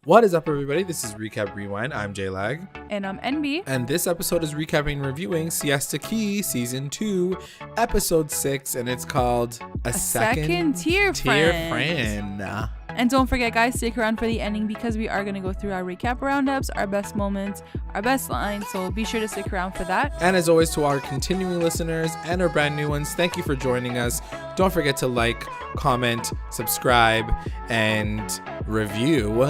What is up, everybody? This is Recap Rewind. I'm J-Lag. And I'm NB. And this episode is recapping and reviewing Siesta Key Season 2, Episode 6, and it's called A Second Tier Friend. And don't forget, guys, stick around for the ending because we are going to go through our recap roundups, our best moments, our best lines, so be sure to stick around for that. And as always, to our continuing listeners and our brand new ones, thank you for joining us. Don't forget to like, comment, subscribe, and review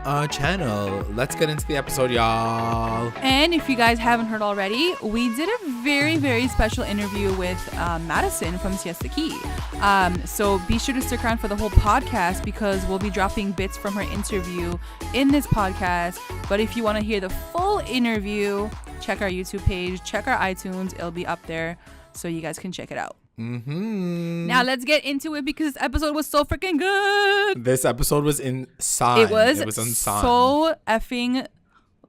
our channel. Let's get into the episode, y'all. And if you guys haven't heard already, we did a very, very special interview with Madisson from Siesta Key. So be sure to stick around for the whole podcast because we'll be dropping bits from her interview in this podcast. But if you want to hear the full interview, check our YouTube page, check our iTunes. It'll be up there so you guys can check it out. Now let's get into it because this episode was so freaking good. This episode was insane. It was insane. so effing,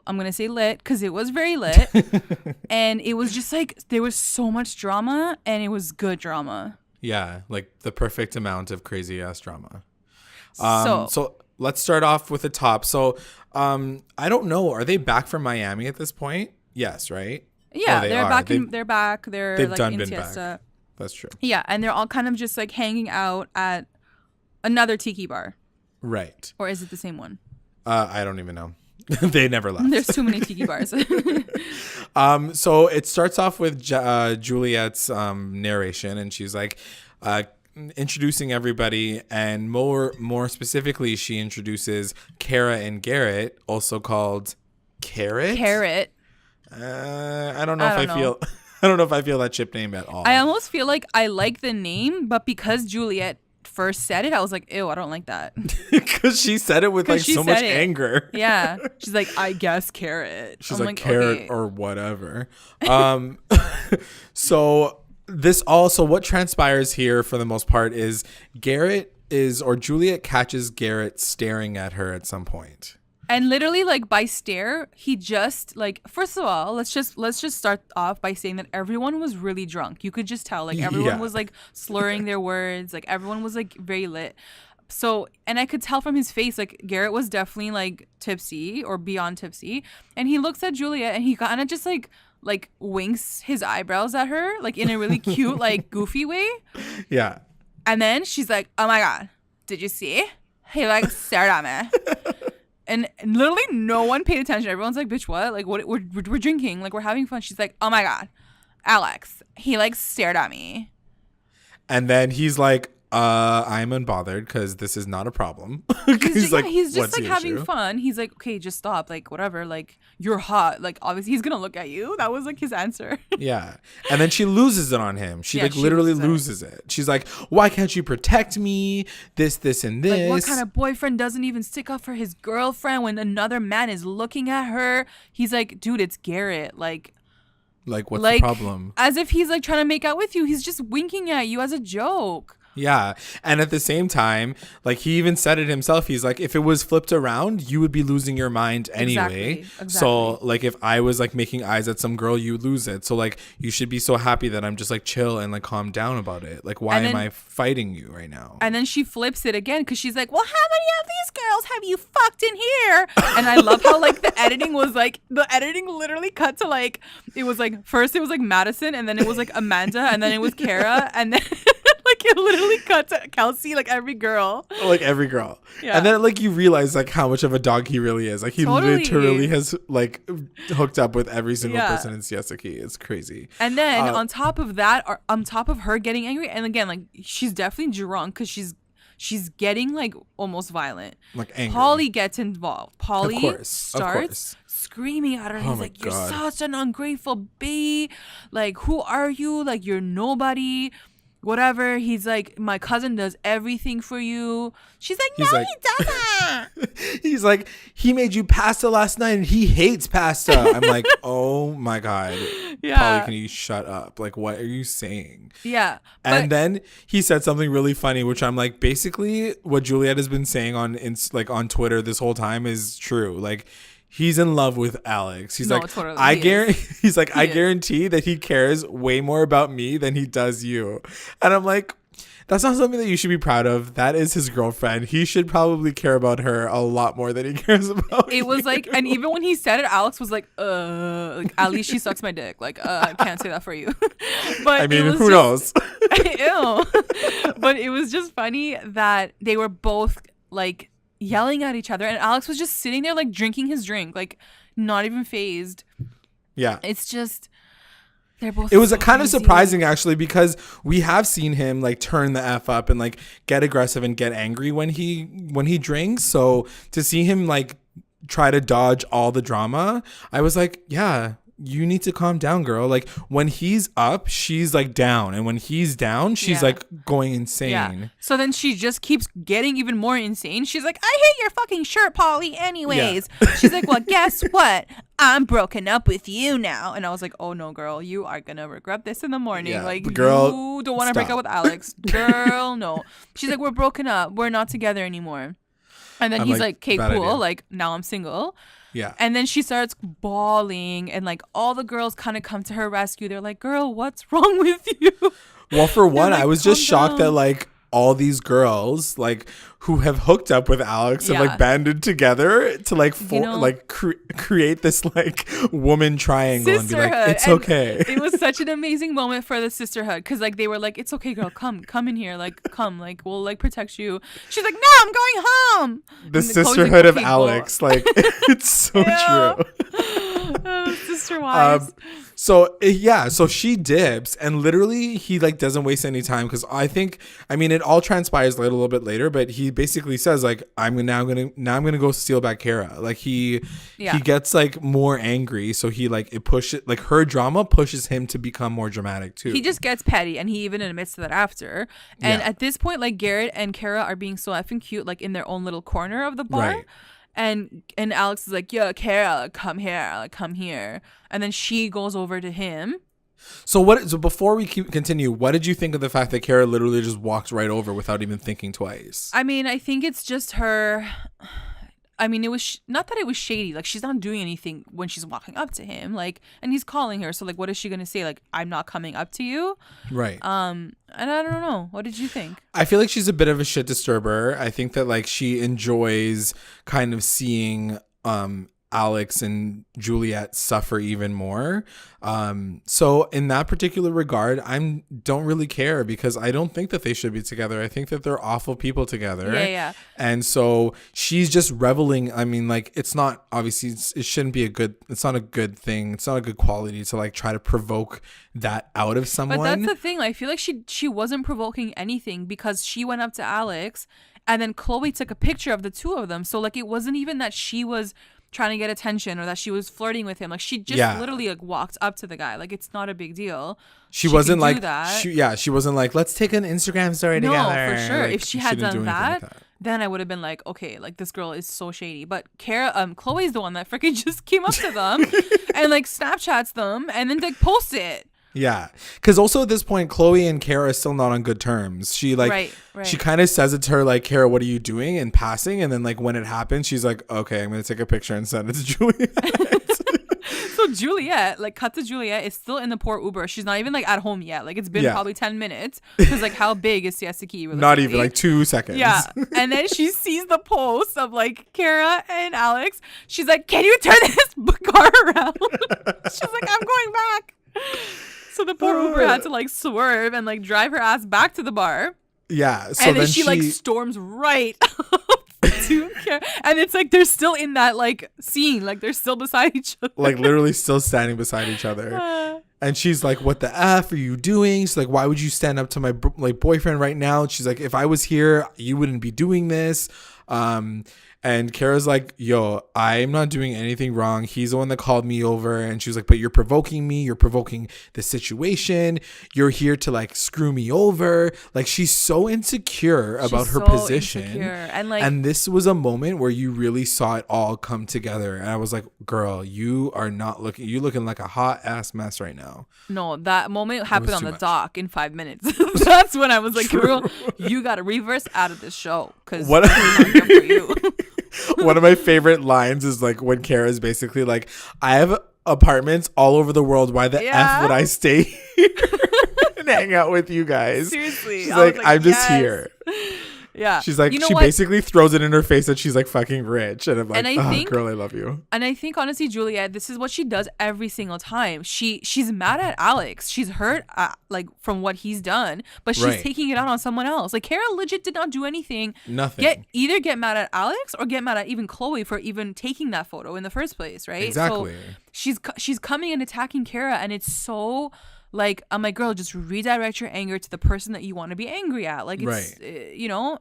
I'm gonna say lit because it was very lit. And it was just like there was so much drama and it was good drama. Yeah, like the perfect amount of crazy ass drama. So let's start off with the top. So I don't know, are they back from Miami at this point? Yes, right? Yeah, oh, they're back. They're back. They're like in Siesta. Back. That's true. Yeah, and they're all kind of just like hanging out at another tiki bar. Right. Or is it the same one? I don't even know. They never left. There's too many tiki bars. So it starts off with Juliette's narration, and she's like introducing everybody, and more specifically, she introduces Cara and Garrett, also called Carrot. Carrot. I don't know if I feel that chip name at all. I almost feel like I like the name, but because Juliette first said it, I was like, ew, I don't like that. Because she said it with like so much anger. Yeah. She's like, I guess carrot. She's like carrot okay. Or whatever. So what transpires here for the most part is Juliette catches Garrett staring at her at some point. And literally, like, by stare, he just, like, first of all, let's just start off by saying that everyone was really drunk. You could just tell, like, everyone was, like, slurring their words. Like, everyone was, like, very lit. So, and I could tell from his face, like, Garrett was definitely, like, tipsy or beyond tipsy. And he looks at Juliette and he kind of just, like winks his eyebrows at her, like, in a really cute, like, goofy way. Yeah. And then she's like, oh, my God, did you see? He, like, stared at me. And literally no one paid attention. Everyone's like, bitch, what? Like, what? We're drinking. Like, we're having fun. She's like, oh, my God. Alex, he, like, stared at me. And then he's like, I'm unbothered because this is not a problem. he's just like having fun. He's like, okay, just stop. Like, whatever. Like, you're hot. Like, obviously, he's going to look at you. That was, like, his answer. Yeah. And then she loses it on him. She literally loses it. She's like, why can't you protect me? This, and this. Like, what kind of boyfriend doesn't even stick up for his girlfriend when another man is looking at her? He's like, dude, it's Garrett. Like, what's the problem? As if he's, like, trying to make out with you. He's just winking at you as a joke. Yeah. And at the same time, like, he even said it himself. He's like, if it was flipped around, you would be losing your mind anyway. Exactly. So, like, if I was, like, making eyes at some girl, you lose it. So, like, you should be so happy that I'm just, like, chill and, like, calm down about it. Like, why am I fighting you right now? And then she flips it again because she's like, well, how many of these girls have you fucked in here? And I love how, like, the editing literally cut to, like, it was, like, first it was, like, Madisson, and then it was, like, Amanda, and then it was Kara, and then... Like, it literally cut to Kelsey, like, every girl. Like, every girl. Yeah. And then, like, you realize, like, how much of a dog he really is. Like, he literally has, like, hooked up with every single person in Siesta Key. It's crazy. And then, on top of that, or on top of her getting angry, and again, like, she's definitely drunk because she's getting, like, almost violent. Like, angry. Polly gets involved. Polly starts screaming at her. He's like, you're such an ungrateful bee. Like, who are you? Like, you're nobody. Whatever. He's like, my cousin does everything for you. She's like, no, he doesn't. He's like, he made you pasta last night and he hates pasta. I'm like, oh my God. Yeah. Polly, can you shut up? Like, what are you saying? Yeah. And then he said something really funny, which I'm like, basically what Juliette has been saying on Twitter this whole time is true. Like, he's in love with Alex. He's like, totally I guarantee that he cares way more about me than he does you. And I'm like, That's not something that you should be proud of. That is his girlfriend. He should probably care about her a lot more than he cares about It was like, and even when he said it, Alex was like at least she sucks my dick. Like, I can't say that for you. But I mean, who knows? Ew. But it was just funny that they were both like yelling at each other, and Alex was just sitting there like drinking his drink, like not even phased. Yeah. It's just... It was kind of surprising actually, because we have seen him like turn the F up and like get aggressive and get angry when he drinks. So to see him like try to dodge all the drama, I was like, yeah, you need to calm down, girl. Like when he's up, she's like down, and when he's down, she's like going insane. Yeah. So then she just keeps getting even more insane. She's like, I hate your fucking shirt, Polly, anyways. Yeah. She's like, well, guess what? I'm broken up with you now. And I was like, oh no, girl, you are gonna regret this in the morning. Yeah, like, girl, you don't want to break up with Alex. Girl, no. She's like, we're broken up. We're not together anymore. And then he's like, okay, cool. Idea. Like, now I'm single. Yeah. And then she starts bawling, and like all the girls kind of come to her rescue. They're like, girl, what's wrong with you? Well, for one, like, I was just shocked that like all these girls like who have hooked up with Alex have like banded together to like create this like woman triangle sisterhood. And be like, it's okay. It was such an amazing moment for the sisterhood, because like they were like, it's okay, girl, come in here, like come, like we'll like protect you. She's like, no, I'm going home. The sisterhood of Alex, like it's so true. Sister wise. So she dips, and literally he like doesn't waste any time, because I mean it all transpires a little bit later, but he basically says like, I'm gonna go steal back Kara. Like he gets like more angry, so he like it pushes like her drama pushes him to become more dramatic too. He just gets petty, and he even admits to that after. And at this point, like Garrett and Kara are being so effing cute, like in their own little corner of the bar. Right. And Alex is like, yo, Kara, come here. And then she goes over to him. So before we continue, what did you think of the fact that Kara literally just walked right over without even thinking twice? I mean, I think it's just her. I mean, it was not that it was shady. Like, she's not doing anything when she's walking up to him. Like, and he's calling her. So, like, what is she gonna say? Like, I'm not coming up to you. Right. And I don't know. What did you think? I feel like she's a bit of a shit disturber. I think that like she enjoys kind of seeing Alex and Juliette suffer even more. So in that particular regard, I don't really care, because I don't think that they should be together. I think that they're awful people together. Yeah. And so she's just reveling. I mean, like, it's not, obviously it shouldn't be it's not a good thing. It's not a good quality to like try to provoke that out of someone. But that's the thing. I feel like she wasn't provoking anything, because she went up to Alex, and then Chloe took a picture of the two of them. So like, it wasn't even that she was trying to get attention or that she was flirting with him. Like, she just literally like walked up to the guy. Like, it's not a big deal. She wasn't like she wasn't like, let's take an Instagram story together. No, for sure. Like, if she had done that, then I would have been like, okay, like this girl is so shady. But Chloe's the one that freaking just came up to them and like Snapchats them and then like posts it. Yeah, because also at this point, Chloe and Kara are still not on good terms. She like, right. She kind of says it to her like, Kara, what are you doing? In passing, and then like when it happens, she's like, okay, I'm gonna take a picture and send it to Juliette. So Juliette, like, cut to Juliette, is still in the poor Uber. She's not even like at home yet. Like, it's been probably 10 minutes, because like, how big is Siesta Key? Not even like 2 seconds. Yeah, and then she sees the post of like Kara and Alex. She's like, can you turn this car around? She's like, I'm going back. So the poor Uber had to like swerve and like drive her ass back to the bar. Yeah. So and then she like storms right up to Kara. And it's like they're still in that like scene. Like they're still beside each other. Like literally still standing beside each other. And she's like, what the F are you doing? She's like, why would you stand up to my like boyfriend right now? And she's like, if I was here, you wouldn't be doing this. And Kara's like, yo, I'm not doing anything wrong. He's the one that called me over. And she was like, but you're provoking me. You're provoking the situation. You're here to like screw me over. Like, she's so insecure about her position. And this was a moment where you really saw it all come together. And I was like, girl, you looking like a hot ass mess right now. No, that moment happened on the dock in 5 minutes. That's when I was like, girl, you got to reverse out of this show, because we're not here for you. One of my favorite lines is like when Kara's basically like, I have apartments all over the world. Why the F would I stay here? and hang out with you guys. Seriously. She's like, I'm just here. Yeah. She's like, she basically throws it in her face that she's like fucking rich. And I'm like, girl, I love you. And I think honestly, Juliette, this is what she does every single time. She's mad at Alex. She's hurt like from what he's done, but she's taking it out on someone else. Like Cara legit did not do anything. Nothing. Either get mad at Alex or get mad at even Chloe for even taking that photo in the first place, right? Exactly. So she's coming and attacking Cara, and it's so like, I'm like, girl, just redirect your anger to the person that you want to be angry at. Like, it's, you know.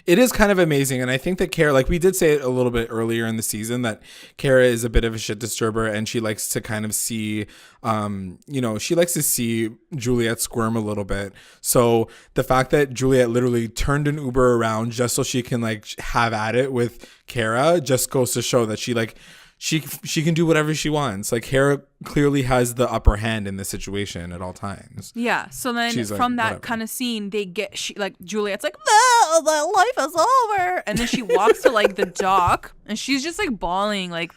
It is kind of amazing. And I think that Cara, like we did say it a little bit earlier in the season, that Cara is a bit of a shit disturber, and she likes to kind of see, she likes to see Juliette squirm a little bit. So the fact that Juliette literally turned an Uber around just so she can like have at it with Cara just goes to show that she like, she can do whatever she wants. Like Cara clearly has the upper hand in this situation at all times. Yeah. So then she's from like, that kind of scene, Juliette's like, no, the life is over. And then she walks to like the dock, and she's just like bawling, like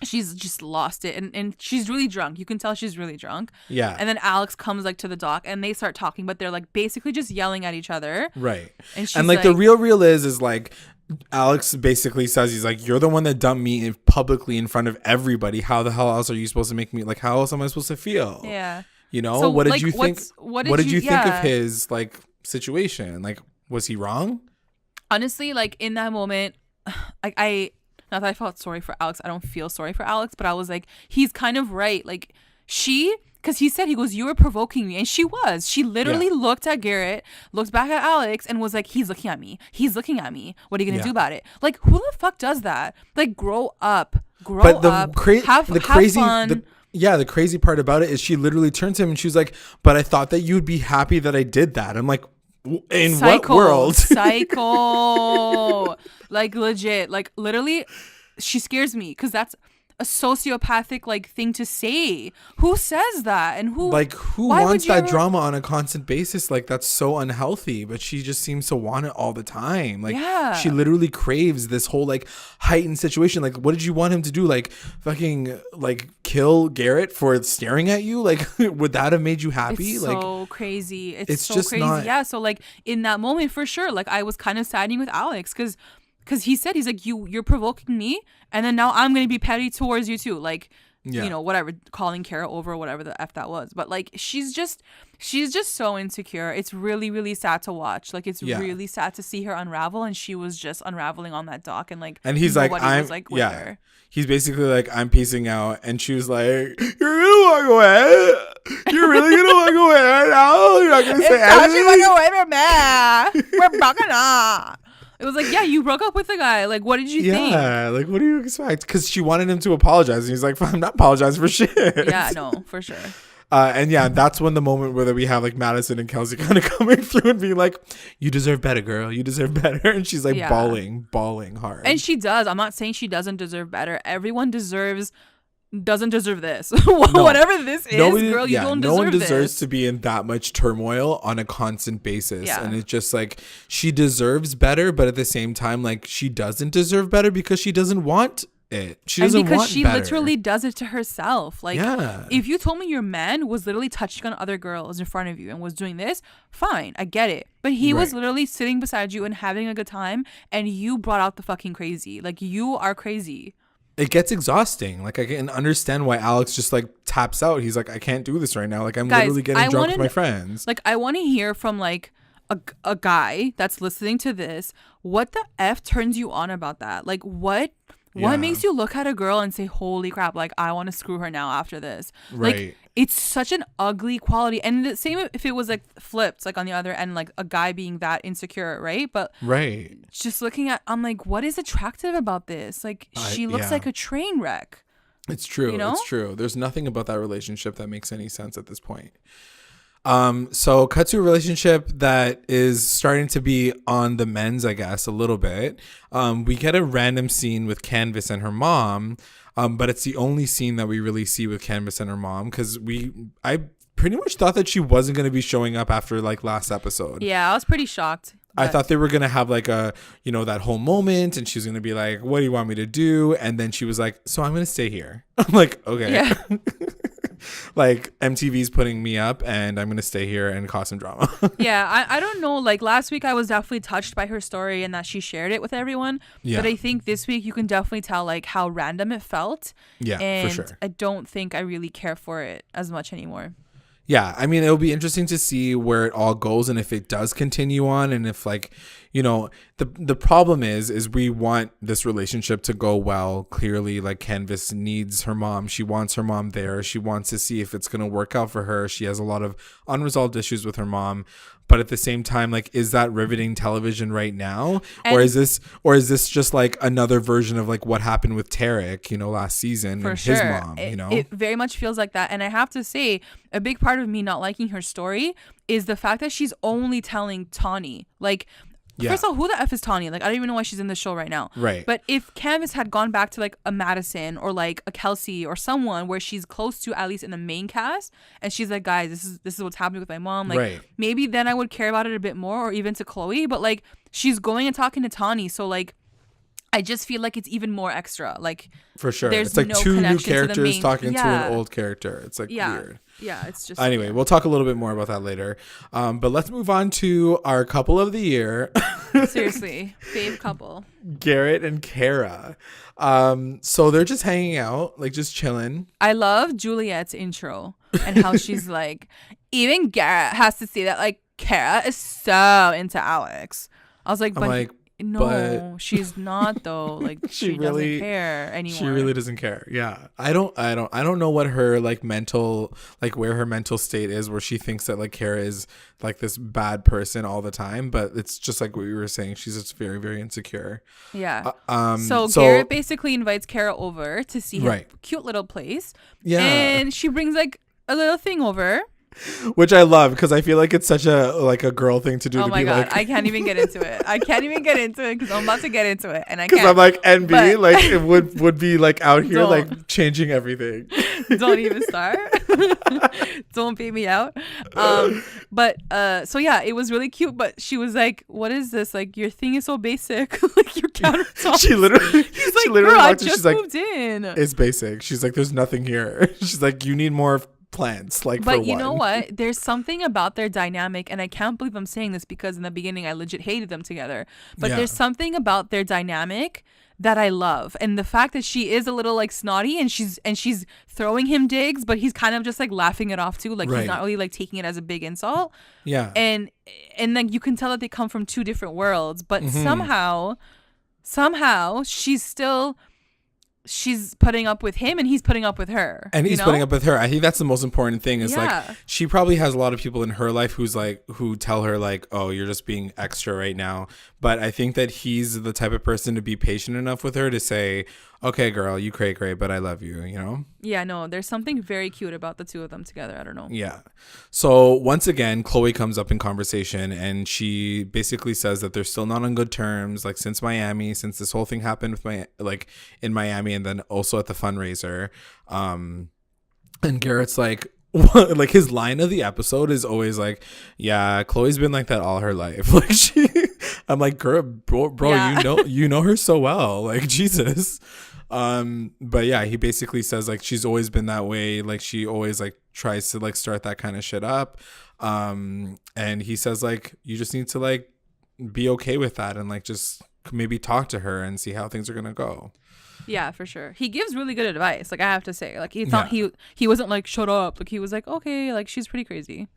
she's just lost it. And she's really drunk. You can tell she's really drunk. Yeah. And then Alex comes like to the dock, and they start talking, but they're like basically just yelling at each other. Right. And she's and like the real is like, Alex basically says, he's like, you're the one that dumped me publicly in front of everybody. How the hell else are you supposed to make me, like, how else am I supposed to feel? Yeah. You know, so, what did like, you think? What did you think of his like situation? Like, was he wrong? Honestly, like in that moment, I not that I felt sorry for Alex. I don't feel sorry for Alex, but I was like, he's kind of right. Like because he said, he goes, you were provoking me. And she was. She literally looked at Garrett, looked back at Alex, and was like, he's looking at me. He's looking at me. What are you going to do about it? Like, who the fuck does that? Like, grow up. Have fun. The crazy part about it is she literally turned to him and she was like, but I thought that you'd be happy that I did that. I'm like, in what world? Psycho. Like, legit. Like, literally, she scares me because that's a sociopathic like thing to say. Who says that? And who wants that drama on a constant basis? Like, that's so unhealthy. But she just seems to want it all the time. Like, she literally craves this whole like heightened situation. Like, what did you want him to do? Like, fucking like kill Garrett for staring at you? Like, would that have made you happy? It's like, so crazy. It's so just crazy. Not... So like in that moment, for sure, like I was kind of siding with Alex because he said, he's like, you're provoking me, and then now I'm gonna be petty towards you too, like, you know, whatever, calling Cara over, whatever the F that was. But like, she's just so insecure. It's really, really sad to watch. Like, it's really sad to see her unravel, and she was just unraveling on that dock, and like, and he's like, with her. He's basically like, I'm peacing out, and she was like, you're gonna walk away? You're really gonna walk away right now? You're not gonna say anything? We're broken up. It was like, yeah, you broke up with the guy. Like, what did you think? Yeah, like, what do you expect? Because she wanted him to apologize. And he's like, I'm not apologizing for shit. Yeah, no, for sure. And yeah, that's when the moment where we have like Madisson and Kelsey kind of coming through and being like, you deserve better, girl. You deserve better. And she's like bawling hard. And she does. I'm not saying she doesn't deserve better. Everyone doesn't deserve this. Whatever this is, girl, you don't deserve this. No one deserves to be in that much turmoil on a constant basis. And it's just like, she deserves better, but at the same time, like, she doesn't deserve better because she doesn't want it. She doesn't want better. Because she literally does it to herself. Like, if you told me your man was literally touching on other girls in front of you and was doing this, fine, I get it. But he was literally sitting beside you and having a good time, and you brought out the fucking crazy. Like, you are crazy. It gets exhausting. Like, I can understand why Alex just like taps out. He's like, I can't do this right now. Like, I'm literally getting drunk with my friends. Like, I want to hear from like a guy that's listening to this. What the F turns you on about that? Like, what makes you look at a girl and say, holy crap, like, I want to screw her now after this? Right. Like, it's such an ugly quality. And the same if it was like flipped, like on the other end, like a guy being that insecure, right? But just looking at, I'm like, what is attractive about this? Like, she looks like a train wreck. It's true. You know? It's true. There's nothing about that relationship that makes any sense at this point. So cut to a relationship that is starting to be on the men's, I guess, a little bit. We get a random scene with Canvas and her mom. But it's the only scene that we really see with Canvas and her mom, because I pretty much thought that she wasn't going to be showing up after like last episode. Yeah, I was pretty shocked. I thought they were going to have like a, you know, that whole moment, and she's going to be like, what do you want me to do? And then she was like, so I'm going to stay here. I'm like, okay. Yeah. like MTV's putting me up and I'm gonna stay here and cause some drama. Yeah, I don't know, like last week I was definitely touched by her story and that she shared it with everyone, but I think this week you can definitely tell like how random it felt. And for sure. I don't think I really care for it as much anymore. Yeah, I mean, it'll be interesting to see where it all goes and if it does continue on, and if like, you know, the problem is we want this relationship to go well. Clearly, like Canvas needs her mom. She wants her mom there. She wants to see if it's going to work out for her. She has a lot of unresolved issues with her mom. But at the same time, like, is that riveting television right now? Or is this just like another version of like what happened with Tarek, you know, last season and his mom, you know? It very much feels like that. And I have to say, a big part of me not liking her story is the fact that she's only telling Tawny. Like, first of all, who the F is Tawny? Like, I don't even know why she's in the show right now. Right. But if Canvas had gone back to like a Madisson or like a Kelsey or someone where she's close to, at least in the main cast, and she's like, guys, this is what's happening with my mom. Like, maybe then I would care about it a bit more, or even to Chloe. But like, she's going and talking to Tawny, so like, I just feel like it's even more extra. Like, for sure, it's like two new characters talking to an old character. It's like weird. Yeah, it's just anyway. We'll talk a little bit more about that later. But let's move on to our couple of the year. Seriously, fave couple. Garrett and Kara. So they're just hanging out, like just chilling. I love Juliette's intro and how she's like, even Garrett has to see that like Kara is so into Alex. I was like, no, she's not though. Like she really doesn't care anymore. She really doesn't care. Yeah. I don't know what her like mental, like where her mental state is, where she thinks that like Kara is like this bad person all the time, but it's just like what we were saying, she's just very, very insecure. Yeah. So Garrett basically invites Kara over to see his cute little place. Yeah. And she brings like a little thing over. Which I love, because I feel like it's such a girl thing to do. Oh my god, like, I can't even get into it. Because I'm about to get into it, and I can't. Because I'm like NB, but like it would be like out here like changing everything. Don't even start. Don't pay me out. But so yeah, it was really cute. But she was like, "What is this? Like your thing is so basic. Like your countertop." She literally walked in. She's like, moved in. It's basic. She's like, "There's nothing here." She's like, "You need more plants." Like, but you know what, there's something about their dynamic, and I can't believe I'm saying this because in the beginning I legit hated them together, but there's something about their dynamic that I love, and the fact that she is a little like snotty and she's throwing him digs, but he's kind of just like laughing it off too, like he's not really like taking it as a big insult. And then you can tell that they come from two different worlds, but somehow she's putting up with him and he's putting up with her. And he's putting up with her. I think that's the most important thing is like, she probably has a lot of people in her life who tell her like, oh, you're just being extra right now. But I think that he's the type of person to be patient enough with her to say, okay, girl, you cray, but I love you, you know? Yeah, no, there's something very cute about the two of them together. I don't know. Yeah. So once again, Chloe comes up in conversation and she basically says that they're still not on good terms, like since Miami, since this whole thing happened with in Miami and then also at the fundraiser. And Garrett's like, like his line of the episode is always like, yeah, Chloe's been like that all her life. Like I'm like, girl, bro, you know her so well, like Jesus. But yeah, he basically says like she's always been that way, like she always like tries to like start that kind of shit up. And he says like you just need to like be okay with that and like just maybe talk to her and see how things are gonna go. Yeah, for sure. He gives really good advice. Like I have to say, like he wasn't like shut up. Like he was like, okay, like she's pretty crazy.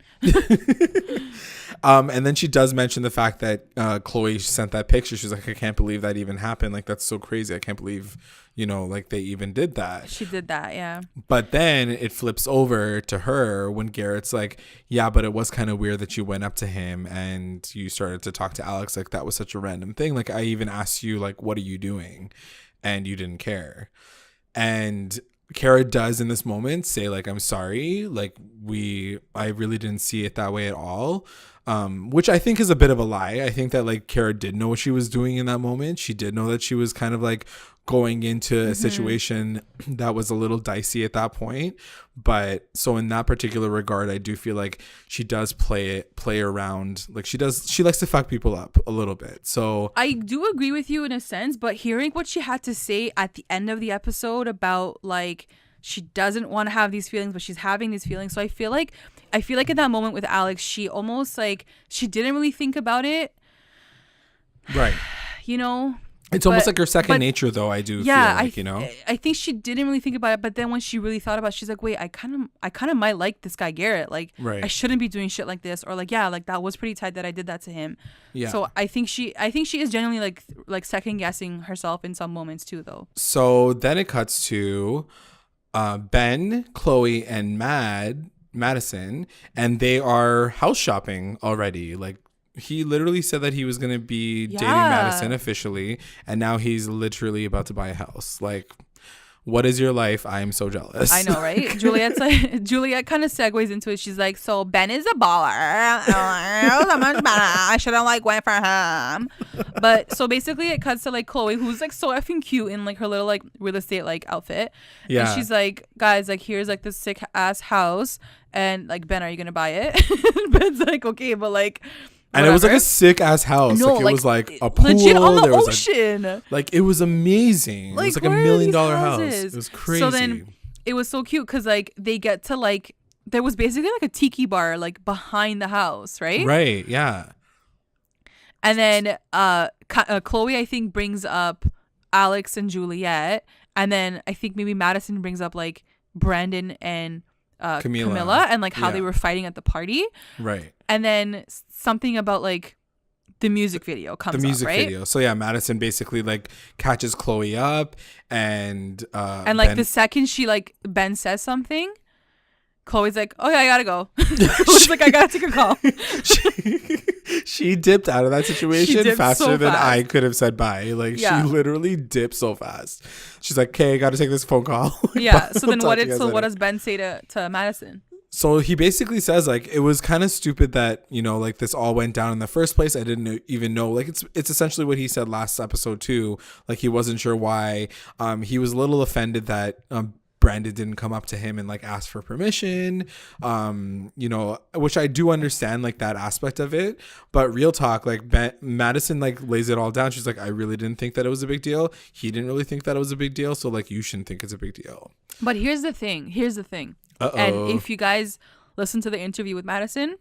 And then she does mention the fact that Chloe sent that picture. She's like, I can't believe that even happened. Like that's so crazy. I can't believe like they even did that. She did that, yeah. But then it flips over to her when Garrett's like, yeah, but it was kind of weird that you went up to him and you started to talk to Alex. Like that was such a random thing. Like I even asked you like, what are you doing? And you didn't care. And Kara does in this moment say like, I'm sorry, like I really didn't see it that way at all, which I think is a bit of a lie. I think that like Kara did know what she was doing in that moment. She did know that she was kind of like going into a situation that was a little dicey at that point. But so in that particular regard, I do feel like she does play around. Like she likes to fuck people up a little bit. So I do agree with you in a sense, but hearing what she had to say at the end of the episode about like she doesn't want to have these feelings, but she's having these feelings. So I feel like in that moment with Alex, she almost like she didn't really think about it. Right. You know? It's almost like her second nature, though. I do feel like, you know? I think she didn't really think about it, but then when she really thought about it, she's like, wait, I kind of might like this guy Garrett. Like, I shouldn't be doing shit like this, or like, yeah, like that was pretty tight that I did that to him. Yeah. So I think she is genuinely like second guessing herself in some moments too, though. So then it cuts to Ben, Chloe, and Madisson, and they are house shopping already. Like, he literally said that he was going to be dating Madisson officially, and now he's literally about to buy a house. Like, what is your life? I am so jealous. I know, right? Juliette kind of segues into it. She's like, so Ben is a baller. So much better. I should have like went for him. But so basically it cuts to like Chloe, who's like so effing cute in like her little like real estate like outfit. Yeah. And she's like, guys, like here's like this sick ass house. And like, Ben, are you going to buy it? Ben's like, okay, but like, and it was like a sick ass house. No, like it was like a pool. Legit on the ocean. Like it was amazing. Like, it was like $1 million house. It was crazy. So then it was so cute because like they get to like, there was basically like a tiki bar like behind the house, right? Right. Yeah. And then Chloe, I think, brings up Alex and Juliette. And then I think maybe Madisson brings up like Brandon and Camilla and like how they were fighting at the party. Right. And then something about like the music video comes up, right? The music video. So yeah, Madisson basically like catches Chloe up and like Ben, the second she like Ben says something, Chloe's like, oh yeah, I gotta go. Chloe's like, I gotta take a call. she dipped out of that situation faster than I could have said bye. Like she literally dipped so fast. She's like, okay, I gotta take this phone call. Yeah. So then what does Ben say to Madisson? So he basically says like it was kind of stupid that, you know, like this all went down in the first place. I didn't even know. Like it's essentially what he said last episode too. Like he wasn't sure why. He was a little offended that Brandon didn't come up to him and like ask for permission, you know, which I do understand like that aspect of it. But real talk, like Madisson like lays it all down. She's like, I really didn't think that it was a big deal. He didn't really think that it was a big deal. So like you shouldn't think it's a big deal. But here's the thing. Uh-oh. And if you guys listen to the interview with Madisson,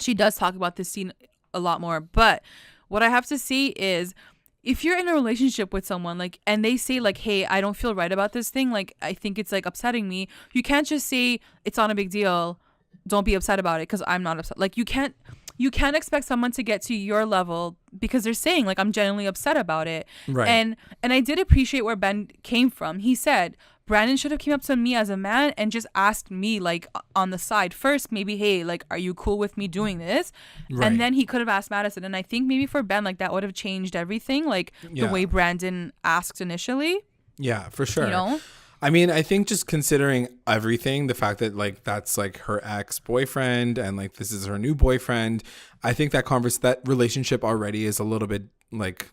she does talk about this scene a lot more. But what I have to say is, if you're in a relationship with someone like and they say like, hey, I don't feel right about this thing, like I think it's like upsetting me, you can't just say it's not a big deal, don't be upset about it because I'm not upset. Like you can't expect someone to get to your level because they're saying like I'm genuinely upset about it. Right. And I did appreciate where Ben came from. He said Brandon should have came up to me as a man and just asked me like on the side first, maybe, hey, like, are you cool with me doing this? Right. And then he could have asked Madisson. And I think maybe for Ben, like that would have changed everything. Like the way Brandon asked initially. Yeah, for sure. You know? I mean, I think just considering everything, the fact that like that's like her ex-boyfriend and like this is her new boyfriend, I think that relationship already is a little bit like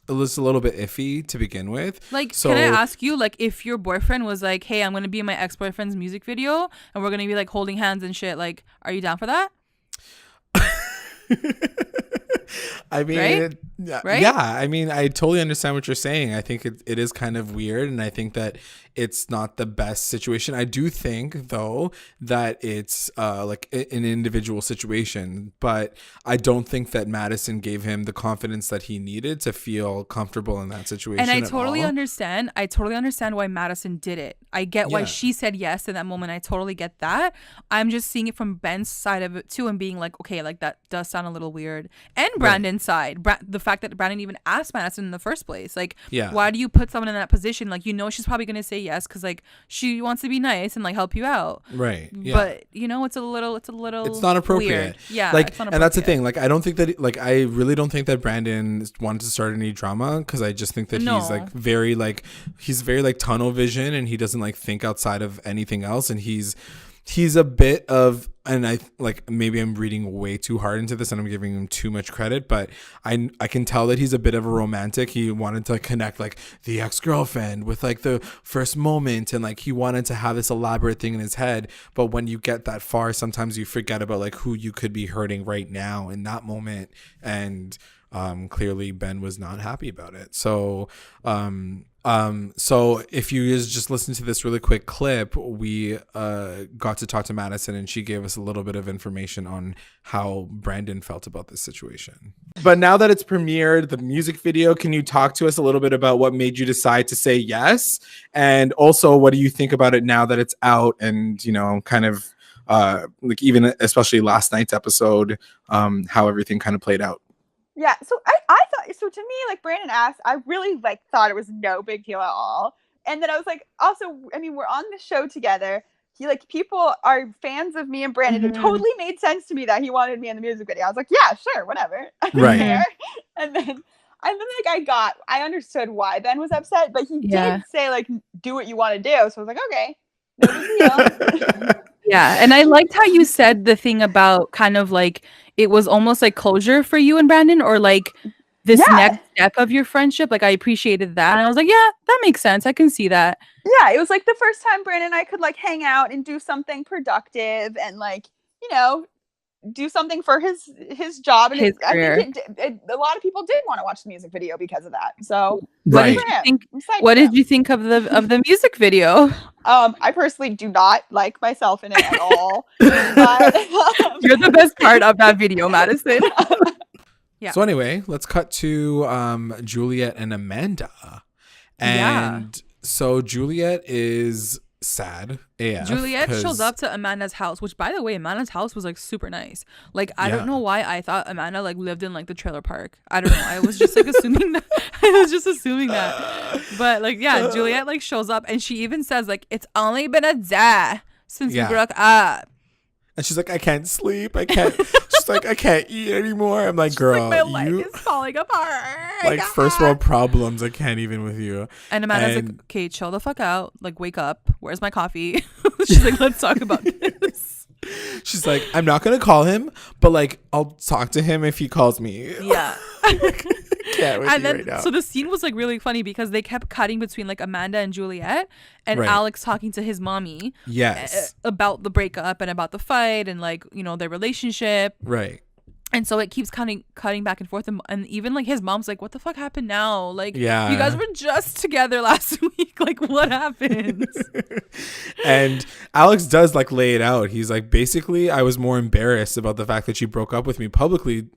it was a little bit iffy to begin with. Like, so, can I ask you, like, if your boyfriend was like, hey, I'm going to be in my ex-boyfriend's music video and we're going to be like holding hands and shit, like, are you down for that? I mean, right? Yeah, I mean, I totally understand what you're saying. I think it is kind of weird. And I think that it's not the best situation. I do think, though, that it's like an individual situation. But I don't think that Madisson gave him the confidence that he needed to feel comfortable in that situation. And I totally understand. I totally understand why Madisson did it. I get why she said yes in that moment. I totally get that. I'm just seeing it from Ben's side of it, too, and being like, okay, like that does sound a little weird. And Brandon's side. The fact that Brandon even asked Madisson in the first place. Like, why do you put someone in that position? Like, you know, she's probably going to say yes because like she wants to be nice and like help you out. Right. Yeah. But you know, it's not appropriate. Weird. Yeah. Like, it's not appropriate. And that's the thing. Like, I don't think that I really don't think that Brandon wanted to start any drama because I just think that he's very tunnel vision and he doesn't like think outside of anything else, and he's a bit of, and I like maybe I'm reading way too hard into this and I'm giving him too much credit, but I can tell that he's a bit of a romantic. He wanted to connect like the ex-girlfriend with like the first moment, and like he wanted to have this elaborate thing in his head. But when you get that far, sometimes you forget about like who you could be hurting right now in that moment. And clearly Ben was not happy about it. So if you just listen to this really quick clip, we got to talk to Madisson, and she gave us a little bit of information on how Brandon felt about this situation. But now that it's premiered, the music video, can you talk to us a little bit about what made you decide to say yes? And also, what do you think about it now that it's out, and, you know, kind of like even especially last night's episode, how everything kind of played out? Yeah, so I thought, so to me, like Brandon asked, I really like thought it was no big deal at all. And then I was like, also, I mean, we're on the show together. He, like, people are fans of me and Brandon. It totally made sense to me that he wanted me in the music video. I was like, yeah, sure, whatever. Right. And then like I understood why Ben was upset, but he did say, like, do what you want to do. So I was like, okay, no big deal. Yeah, and I liked how you said the thing about kind of like it was almost like closure for you and Brandon, or like this next step of your friendship. Like, I appreciated that. And I was like, yeah, that makes sense. I can see that. Yeah, it was like the first time Brandon and I could like hang out and do something productive and like, you know, do something for his job and his career. I think a lot of people did want to watch the music video because of that. So what did you think of the music video? I personally do not like myself in it at all. But, you're the best part of that video, Madisson. Yeah. So anyway, let's cut to Juliette and Amanda. And so Juliette is sad AF. Juliette shows up to Amanda's house, which, by the way, Amanda's house was like super nice. Like, I don't know why I thought Amanda like lived in like the trailer park. I don't know. I was just like assuming that. But like, yeah, Juliette like shows up, and she even says like, it's only been a day since we broke up. And she's like, I can't sleep. She's like, I can't eat anymore. I'm like, girl, like, my leg is falling apart. Like, first world problems. I can't even with you. And Amanda's like, okay, chill the fuck out. Like, wake up. Where's my coffee? She's like, let's talk about this. She's like, I'm not going to call him, but like, I'll talk to him if he calls me. Yeah. And then, right now. So the scene was like really funny because they kept cutting between like Amanda and Juliette, and Alex talking to his mommy about the breakup and about the fight and like, you know, their relationship. Right. And so it keeps cutting back and forth, and even like his mom's like, what the fuck happened now? Like, you guys were just together last week. Like, what happened? And Alex does like lay it out. He's like, basically, I was more embarrassed about the fact that she broke up with me publicly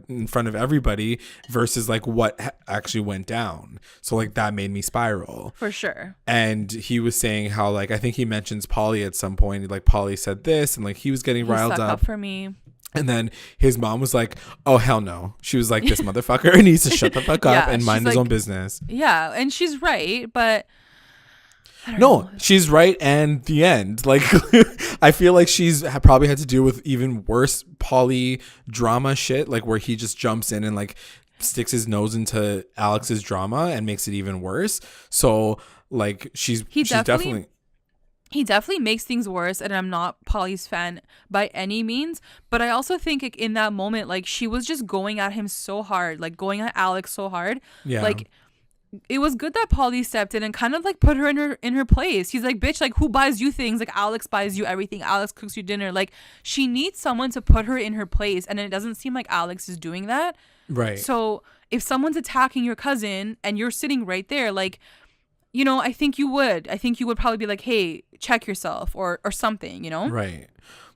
in front of everybody versus like what actually went down. So like that made me spiral. For sure. And he was saying how like, I think he mentions Polly at some point. Like, Polly said this, and like he was getting riled up for me. And then his mom was like, oh, hell no. She was like, this motherfucker needs to shut the fuck up and mind his own business. Yeah. And she's right. But she's right. And the end. Like, I feel like she's probably had to deal with even worse poly drama shit, like where he just jumps in and like sticks his nose into Alex's drama and makes it even worse. So like she's definitely... He definitely makes things worse, and I'm not Polly's fan by any means. But I also think like, in that moment, like she was just going at him so hard, like going at Alex so hard. Yeah. Like it was good that Polly stepped in and kind of like put her in her place. He's like, bitch, like who buys you things? Like Alex buys you everything. Alex cooks you dinner. Like she needs someone to put her in her place, and it doesn't seem like Alex is doing that. Right. So if someone's attacking your cousin and you're sitting right there, like, you know, I think you would probably be like, hey, check yourself or something, you know? Right.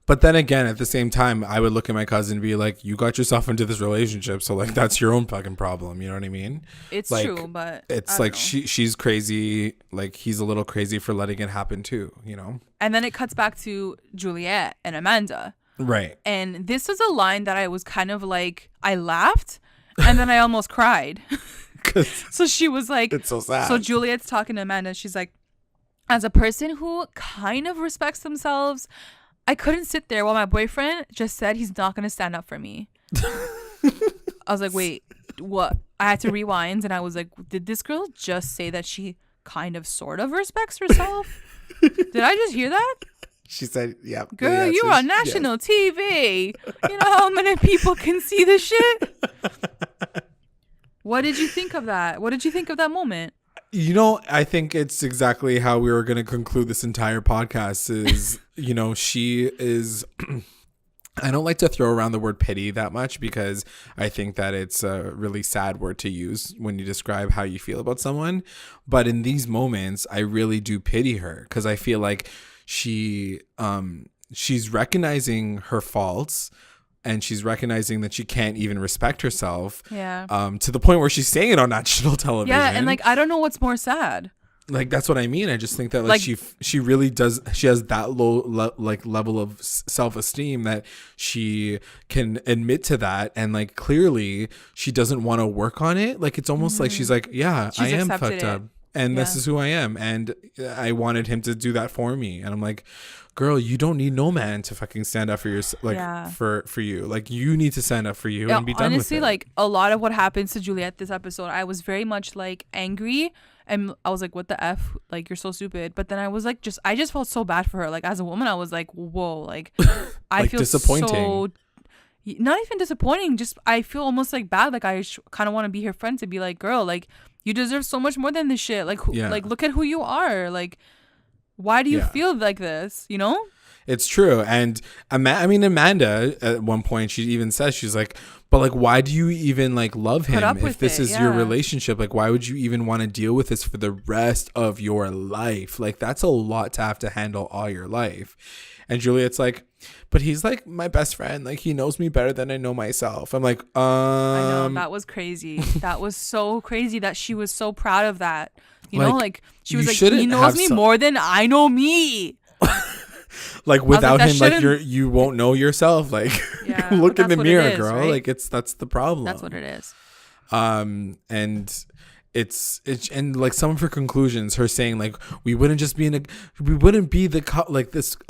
But then again, at the same time, I would look at my cousin and be like, you got yourself into this relationship. So like, that's your own fucking problem. You know what I mean? It's like, true, but it's like she's crazy. Like he's a little crazy for letting it happen too, you know? And then it cuts back to Juliette and Amanda. Right. And this is a line that I was kind of like, I laughed and then I almost cried. So she was like, it's so sad. So Juliette's talking to Amanda. She's like, as a person who kind of respects themselves, I couldn't sit there while my boyfriend just said he's not going to stand up for me. I was like, wait, what? I had to rewind, and I was like, did this girl just say that she kind of sort of respects herself? Did I just hear that? She said, yeah. Girl, you are on national TV. You know how many people can see this shit? What did you think of that? What did you think of that moment? You know, I think it's exactly how we were going to conclude this entire podcast is, you know, she is I don't like to throw around the word pity that much because I think that it's a really sad word to use when you describe how you feel about someone. But in these moments, I really do pity her because I feel like she's recognizing her faults and she's recognizing that she can't even respect herself. Yeah. To the point where she's saying it on national television. Yeah, and like I don't know what's more sad. Like that's what I mean. I just think that like she really does. She has that low level of self-esteem that she can admit to that, and like clearly she doesn't want to work on it. Like it's almost like she's like, yeah, I am fucked up, and this is who I am, and I wanted him to do that for me, and I'm like, girl, you don't need no man to fucking stand up for your for you. Like you need to stand up for you and be done with it. Honestly, like a lot of what happens to Juliette this episode, I was very much like angry. And I was like, what the F? Like, you're so stupid. But then I was like, I just felt so bad for her. Like, as a woman, I was like, whoa. Like, I like feel disappointing. so... Not even disappointing. Just, I feel almost like bad. Like, I kind of want to be her friend to be like, girl, like, you deserve so much more than this shit. Like, like look at who you are. Like, why do you feel like this? You know? It's true. And Amanda, at one point, she even says, she's like, but like, why do you even like love him if this is your relationship? Like, why would you even want to deal with this for the rest of your life? Like, that's a lot to have to handle all your life. And Juliette's like, but he's like my best friend. Like, he knows me better than I know myself. I'm like, I know, that was crazy. That was so crazy that she was so proud of that. You know, like she was like, he knows me more than I know me. Like without him, like you won't know yourself. Like look in the mirror, girl. Right? Like that's the problem. That's what it is. And it's and like some of her conclusions, her saying like we wouldn't be a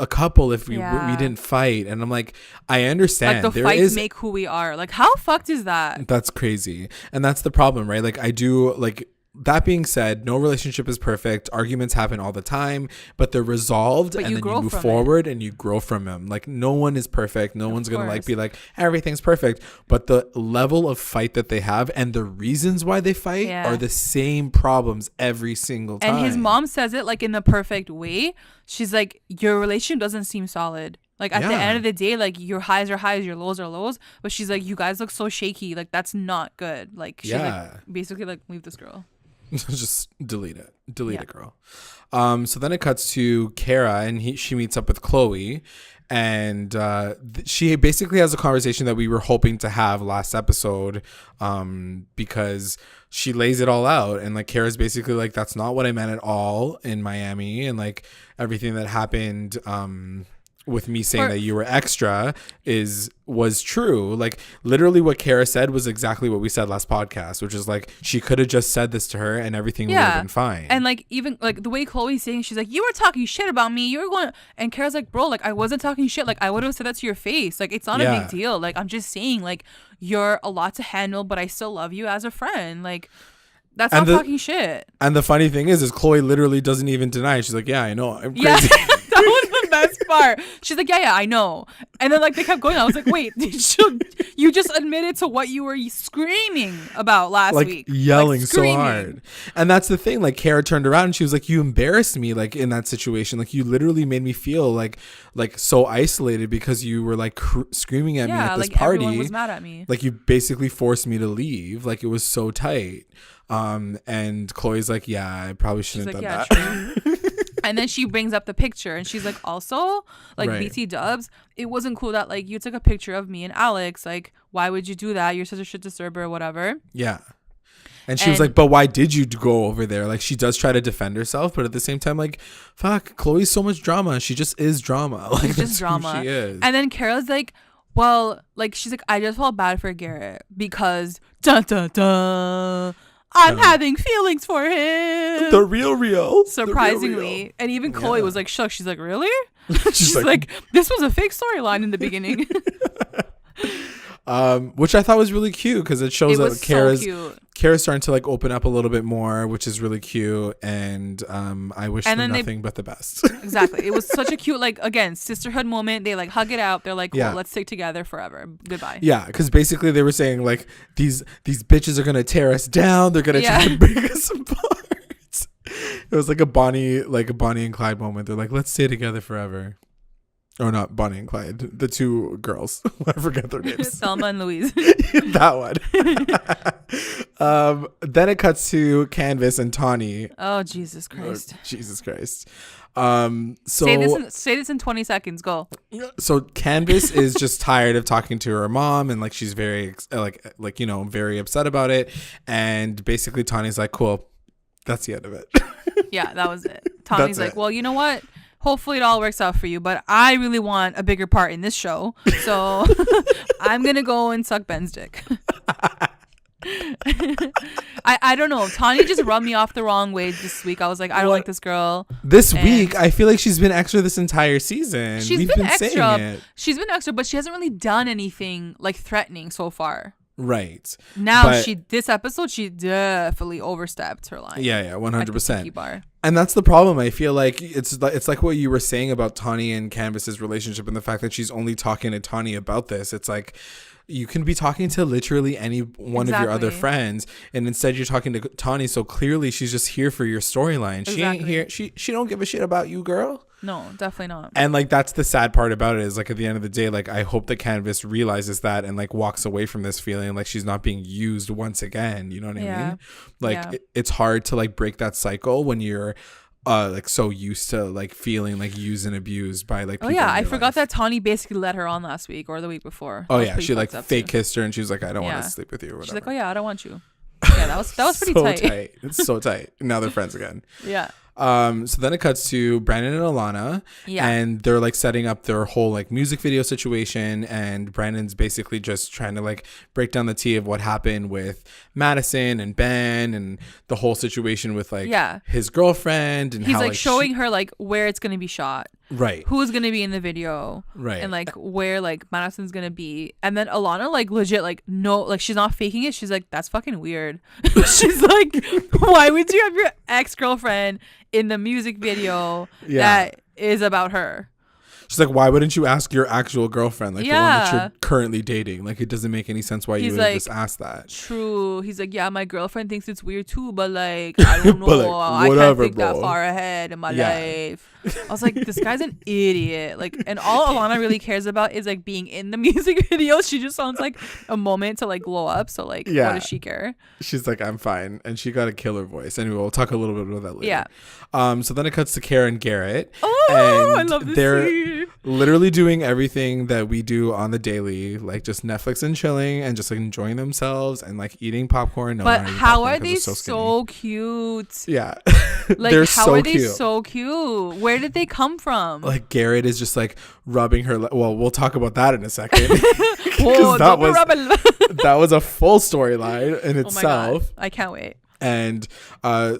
couple if we didn't fight. And I'm like, I understand. Like the fights make who we are. Like how fucked is that? That's crazy. And that's the problem, right? Like I do like. That being said, no relationship is perfect. Arguments happen all the time, but they're resolved, and then you move forward and you grow from them. Like no one is perfect. No one's gonna like be like everything's perfect. But the level of fight that they have and the reasons why they fight are the same problems every single time. And his mom says it like in the perfect way. She's like, your relationship doesn't seem solid. Like at the end of the day, like your highs are highs, your lows are lows. But she's like, you guys look so shaky. Like that's not good. Like she like basically like leave this girl. Just delete it, girl. So then it cuts to Kara, and she meets up with Chloe, and she basically has a conversation that we were hoping to have last episode, because she lays it all out, and like Kara's basically like, that's not what I meant at all in Miami, and like everything that happened with me saying that you were extra was true. Like literally what Kara said was exactly what we said last podcast, which is like she could have just said this to her and everything would have been fine. And like even like the way Chloe's saying, she's like, you were talking shit about me, you were going, and Kara's like, bro, like I wasn't talking shit, like I would have said that to your face, like it's not a big deal, like I'm just saying like you're a lot to handle, but I still love you as a friend. Like that's not talking shit. And the funny thing is Chloe literally doesn't even deny it. She's like, yeah, I know, I'm crazy. That was the best part. She's like, yeah, I know. And then like they kept going. I was like, wait, you just admitted to what you were screaming about last week. Yelling like, so hard. And that's the thing. Like Kara turned around and she was like, you embarrassed me like in that situation. Like you literally made me feel like so isolated because you were like screaming at me at this party. Everyone was mad at me. Like you basically forced me to leave. Like it was so tight. And Chloe's like, yeah, I probably shouldn't have done that. And then she brings up the picture and she's like, also like BT dubs, it wasn't cool that like you took a picture of me and Alex. Like, why would you do that? You're such a shit disturber or whatever. Yeah. And she was like, but why did you go over there? Like she does try to defend herself, but at the same time, like, fuck, Chloe's so much drama. She just is drama. Like she's just drama. She is. And then Kara's like, well, like she's like, I just felt bad for Garrett because I'm having feelings for him. The real. Surprisingly. And even Chloe was like shook. She's like, really? She's like, this was a fake storyline in the beginning. Which I thought was really cute because it shows that Kara's starting to like open up a little bit more, which is really cute. And I wish them nothing but the best. Exactly. It was such a cute, like, again, sisterhood moment. They like hug it out. They're like, cool, let's stick together forever. Goodbye. Yeah, because basically they were saying like these bitches are gonna tear us down. They're gonna try to break us apart. It was like a Bonnie and Clyde moment. They're like, let's stay together forever. Or not Bonnie and Clyde. The two girls. I forget their names. Selma and Louise. That one. Then it cuts to Canvas and Tawny. Oh, Jesus Christ. Jesus Christ. Say this in 20 seconds. Go. So Canvas is just tired of talking to her mom, and like she's very very upset about it. And basically Tawny's like, cool, that's the end of it. Yeah, that was it. Tawny's like, well, you know what? Hopefully it all works out for you, but I really want a bigger part in this show. So I'm going to go and suck Ben's dick. I don't know. Tawny just rubbed me off the wrong way this week. I was like, I don't like this girl. This week, I feel like she's been extra this entire season. We've been extra. She's been extra, but she hasn't really done anything like threatening so far. Right. Now this episode she definitely overstepped her line. Yeah, 100%. And that's the problem. I feel like it's like what you were saying about Tawny and Canvas's relationship and the fact that she's only talking to Tawny about this. It's like you can be talking to literally any one of your other friends, and instead you're talking to Tawny, so clearly she's just here for your storyline. Exactly. She ain't here. She don't give a shit about you, girl. No, definitely not. And like that's the sad part about it is like at the end of the day, like I hope that Canvas realizes that and like walks away from this feeling like she's not being used once again. You know what I mean? Like it's hard to like break that cycle when you're like so used to like feeling like used and abused by like people. I forgot that Tawny basically let her on last week or the week before. Oh yeah, she like fake kissed her and she was like, I don't want to sleep with you or whatever. She's like, oh yeah, I don't want you. Yeah, that was pretty tight. It's so tight. Now they're friends again. Yeah. So then it cuts to Brandon and Alana, and they're like setting up their whole like music video situation, and Brandon's basically just trying to like break down the tea of what happened with Madisson and Ben and the whole situation with like his girlfriend, and he's like showing her like where it's gonna be shot, right? Who's gonna be in the video, right? And like where like Madison's gonna be, and then Alana like legit like no, like she's not faking it. She's like, that's fucking weird. She's like, why would you have your ex-girlfriend in the music video that is about her? She's like, why wouldn't you ask your actual girlfriend, like the one that you're currently dating? Like, it doesn't make any sense why you would just ask that. True. He's like, yeah, my girlfriend thinks it's weird too, but like, I don't know. Like, whatever, I can't think that far ahead in my life. I was like, this guy's an idiot. Like, and all Alana really cares about is like being in the music video. She just wants like a moment to like glow up. So like, what does she care? She's like, I'm fine. And she got a killer voice. Anyway, we'll talk a little bit about that later. Yeah. So then it cuts to Cara and Garrett. Oh, and I love this they're scene. Literally doing everything that we do on the daily, like just Netflix and chilling and just like enjoying themselves and like eating popcorn. No, but how are they so cute? Yeah. Like, they're how so are they cute. so cute? Where did they come from? Like Garrett is just like rubbing her. Well, we'll talk about that in a second. Whoa, that was a full storyline in itself. Oh my God. I can't wait. And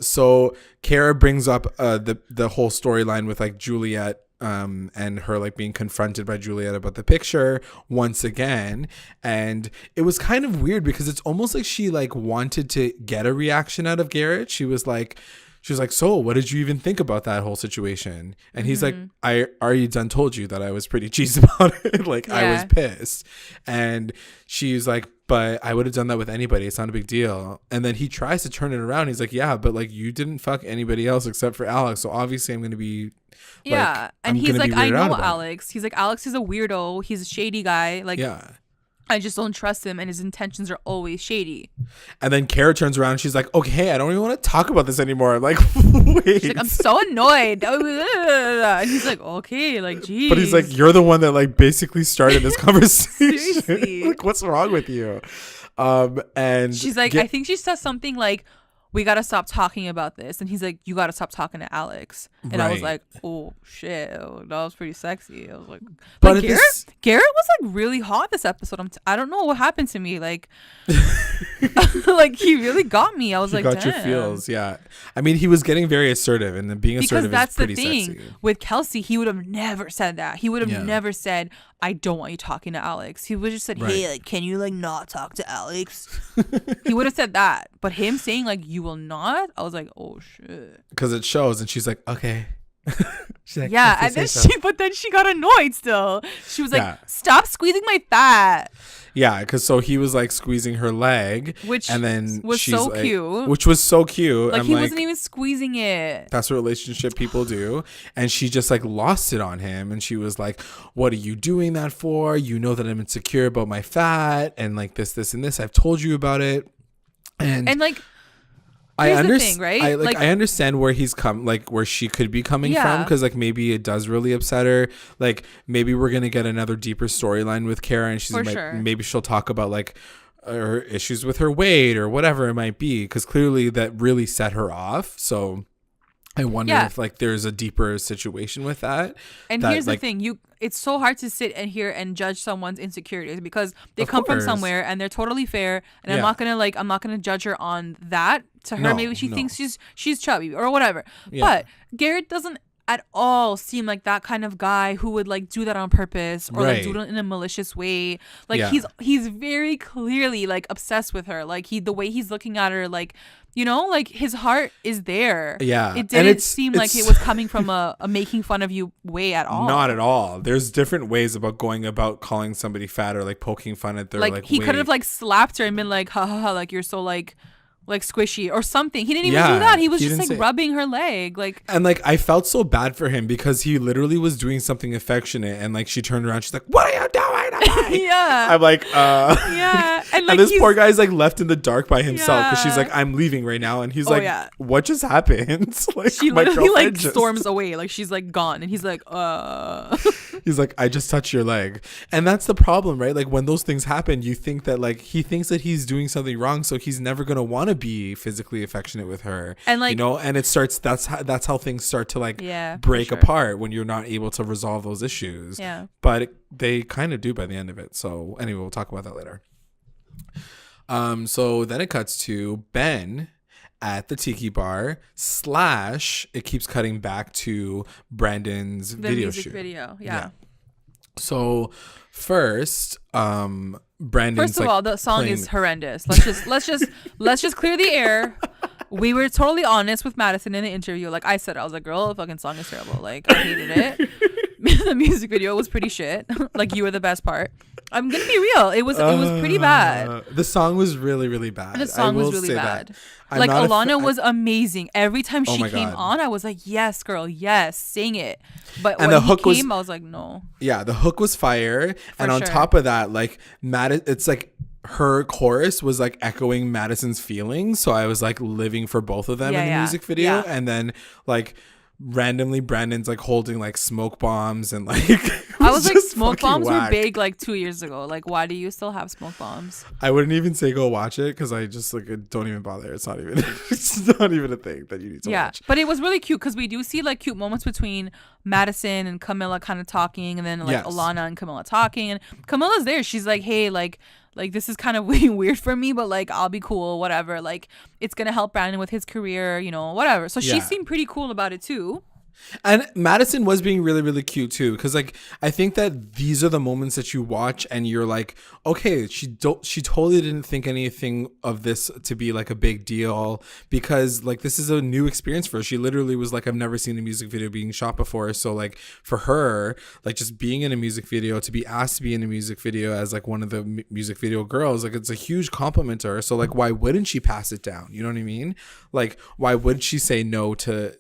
so Cara brings up the whole storyline with like Juliette and her like being confronted by Juliette about the picture once again. And it was kind of weird because it's almost like she like wanted to get a reaction out of Garrett. She was like, so what did you even think about that whole situation? And he's like, I already done told you that I was pretty cheesed about it. Like, I was pissed. And she's like, but I would have done that with anybody. It's not a big deal. And then he tries to turn it around. He's like, yeah, but like you didn't fuck anybody else except for Alex. So obviously I'm going to be and he's like, I know Alex. He's like, Alex is a weirdo. He's a shady guy. Like, I just don't trust him, and his intentions are always shady. And then Cara turns around and she's like, okay, I don't even want to talk about this anymore. I'm like, wait. She's like, I'm so annoyed. And he's like, okay, like, geez. But he's like, you're the one that like basically started this conversation. Like, what's wrong with you? And she's like, I think she says something like, we got to stop talking about this. And he's like, you got to stop talking to Alex. And I was like, oh, shit. That was pretty sexy. I was like, but Garrett was like really hot this episode. I don't know what happened to me. Like, like he really got me. I was like, got your feels. Yeah. I mean, he was getting very assertive, and then being assertive is pretty sexy. Because that's the thing. With Kelsey, he would have never said that. He would have never said, I don't want you talking to Alex. He would have just said, hey, like, can you like not talk to Alex? He would have said that. But him saying like, you will not? I was like, oh shit. Because it shows, and she's like, okay. She's like, yeah, and then but then she got annoyed still. She was like, stop squeezing my fat. Yeah, because so he was like squeezing her leg, which and then was so like, cute. Which was so cute. Like he wasn't even squeezing it. That's what relationship people do. And she just like lost it on him, and she was like, "What are you doing that for? You know that I'm insecure about my fat, and like this, and this. I've told you about it." And like. I understand, right? I understand where he's where she could be coming from, because like maybe it does really upset her. Like maybe we're gonna get another deeper storyline with Cara, and maybe she'll talk about like her issues with her weight or whatever it might be, because clearly that really set her off. So I wonder if like there's a deeper situation with that. And here's the thing, it's so hard to sit and hear and judge someone's insecurities, because they come from somewhere and they're totally fair, and I'm not gonna judge her on that. To her, maybe she thinks she's chubby or whatever. But Garrett doesn't at all seem like that kind of guy who would like do that on purpose or like do it in a malicious way. Like he's very clearly like obsessed with her. Like the way he's looking at her, like, you know, like his heart is there. Yeah. It didn't seem like it was coming from a making fun of you way at all. Not at all. There's different ways about going about calling somebody fat or like poking fun at their like he could have like slapped her and been like, ha ha ha, like you're so like squishy or something. He didn't even do that. He was just like rubbing her leg, like. And like I felt so bad for him, because he literally was doing something affectionate, and like she turned around, she's like, "What are you doing?" I'm like, yeah. And like, and this poor guy's like left in the dark by himself, because she's like, "I'm leaving right now," and he's like, "What just happened?" Like she literally like storms away, like she's like gone, and he's like, He's like, "I just touched your leg," and that's the problem, right? Like when those things happen, you think that like he thinks that he's doing something wrong, so he's never gonna want to be physically affectionate with her, and like, you know, and it starts. That's how things start to like break apart when you're not able to resolve those issues. Yeah, but they kind of do by the end of it. So anyway, we'll talk about that later. So then it cuts to Ben at the tiki bar / it keeps cutting back to Brandon's video shoot. Yeah. So first, Brandon's first of all, the song is horrendous. Let's just clear the air. We were totally honest with Madisson in the interview. Like I said, I was like, girl, the fucking song is terrible. Like I hated it. The music video was pretty shit. Like you were the best part. I'm gonna be real. It was pretty bad. The song was really, really bad. The song was really bad. Like Alana was amazing. Every time she came on, I was like, yes, girl, yes, sing it. But when he came, I was like, no. Yeah, the hook was fire. And on top of that, like it's like her chorus was like echoing Madison's feelings. So I was like living for both of them in the music video. And then like randomly Brandon's like holding like smoke bombs, and like I was like, smoke bombs were big like 2 years ago. Like why do you still have smoke bombs? I wouldn't even say go watch it, because I just like don't even bother. It's not even a thing that you need to watch. But it was really cute, because we do see like cute moments between Madisson and Camilla kind of talking, and then like Alana and Camilla talking, and Camilla's there. She's like, hey, like this is kind of weird for me, but like I'll be cool, whatever. Like it's gonna help Brandon with his career, you know, whatever. So she seemed pretty cool about it too. And Madisson was being really, really cute too, because like I think that these are the moments that you watch and you're like, okay, she totally didn't think anything of this to be like a big deal, because like this is a new experience for her. She literally was like, I've never seen a music video being shot before. So like for her, like just being in a music video, to be asked to be in a music video as like one of the music video girls, like it's a huge compliment to her. So like why wouldn't she pass it down? You know what I mean? Like why would she say no to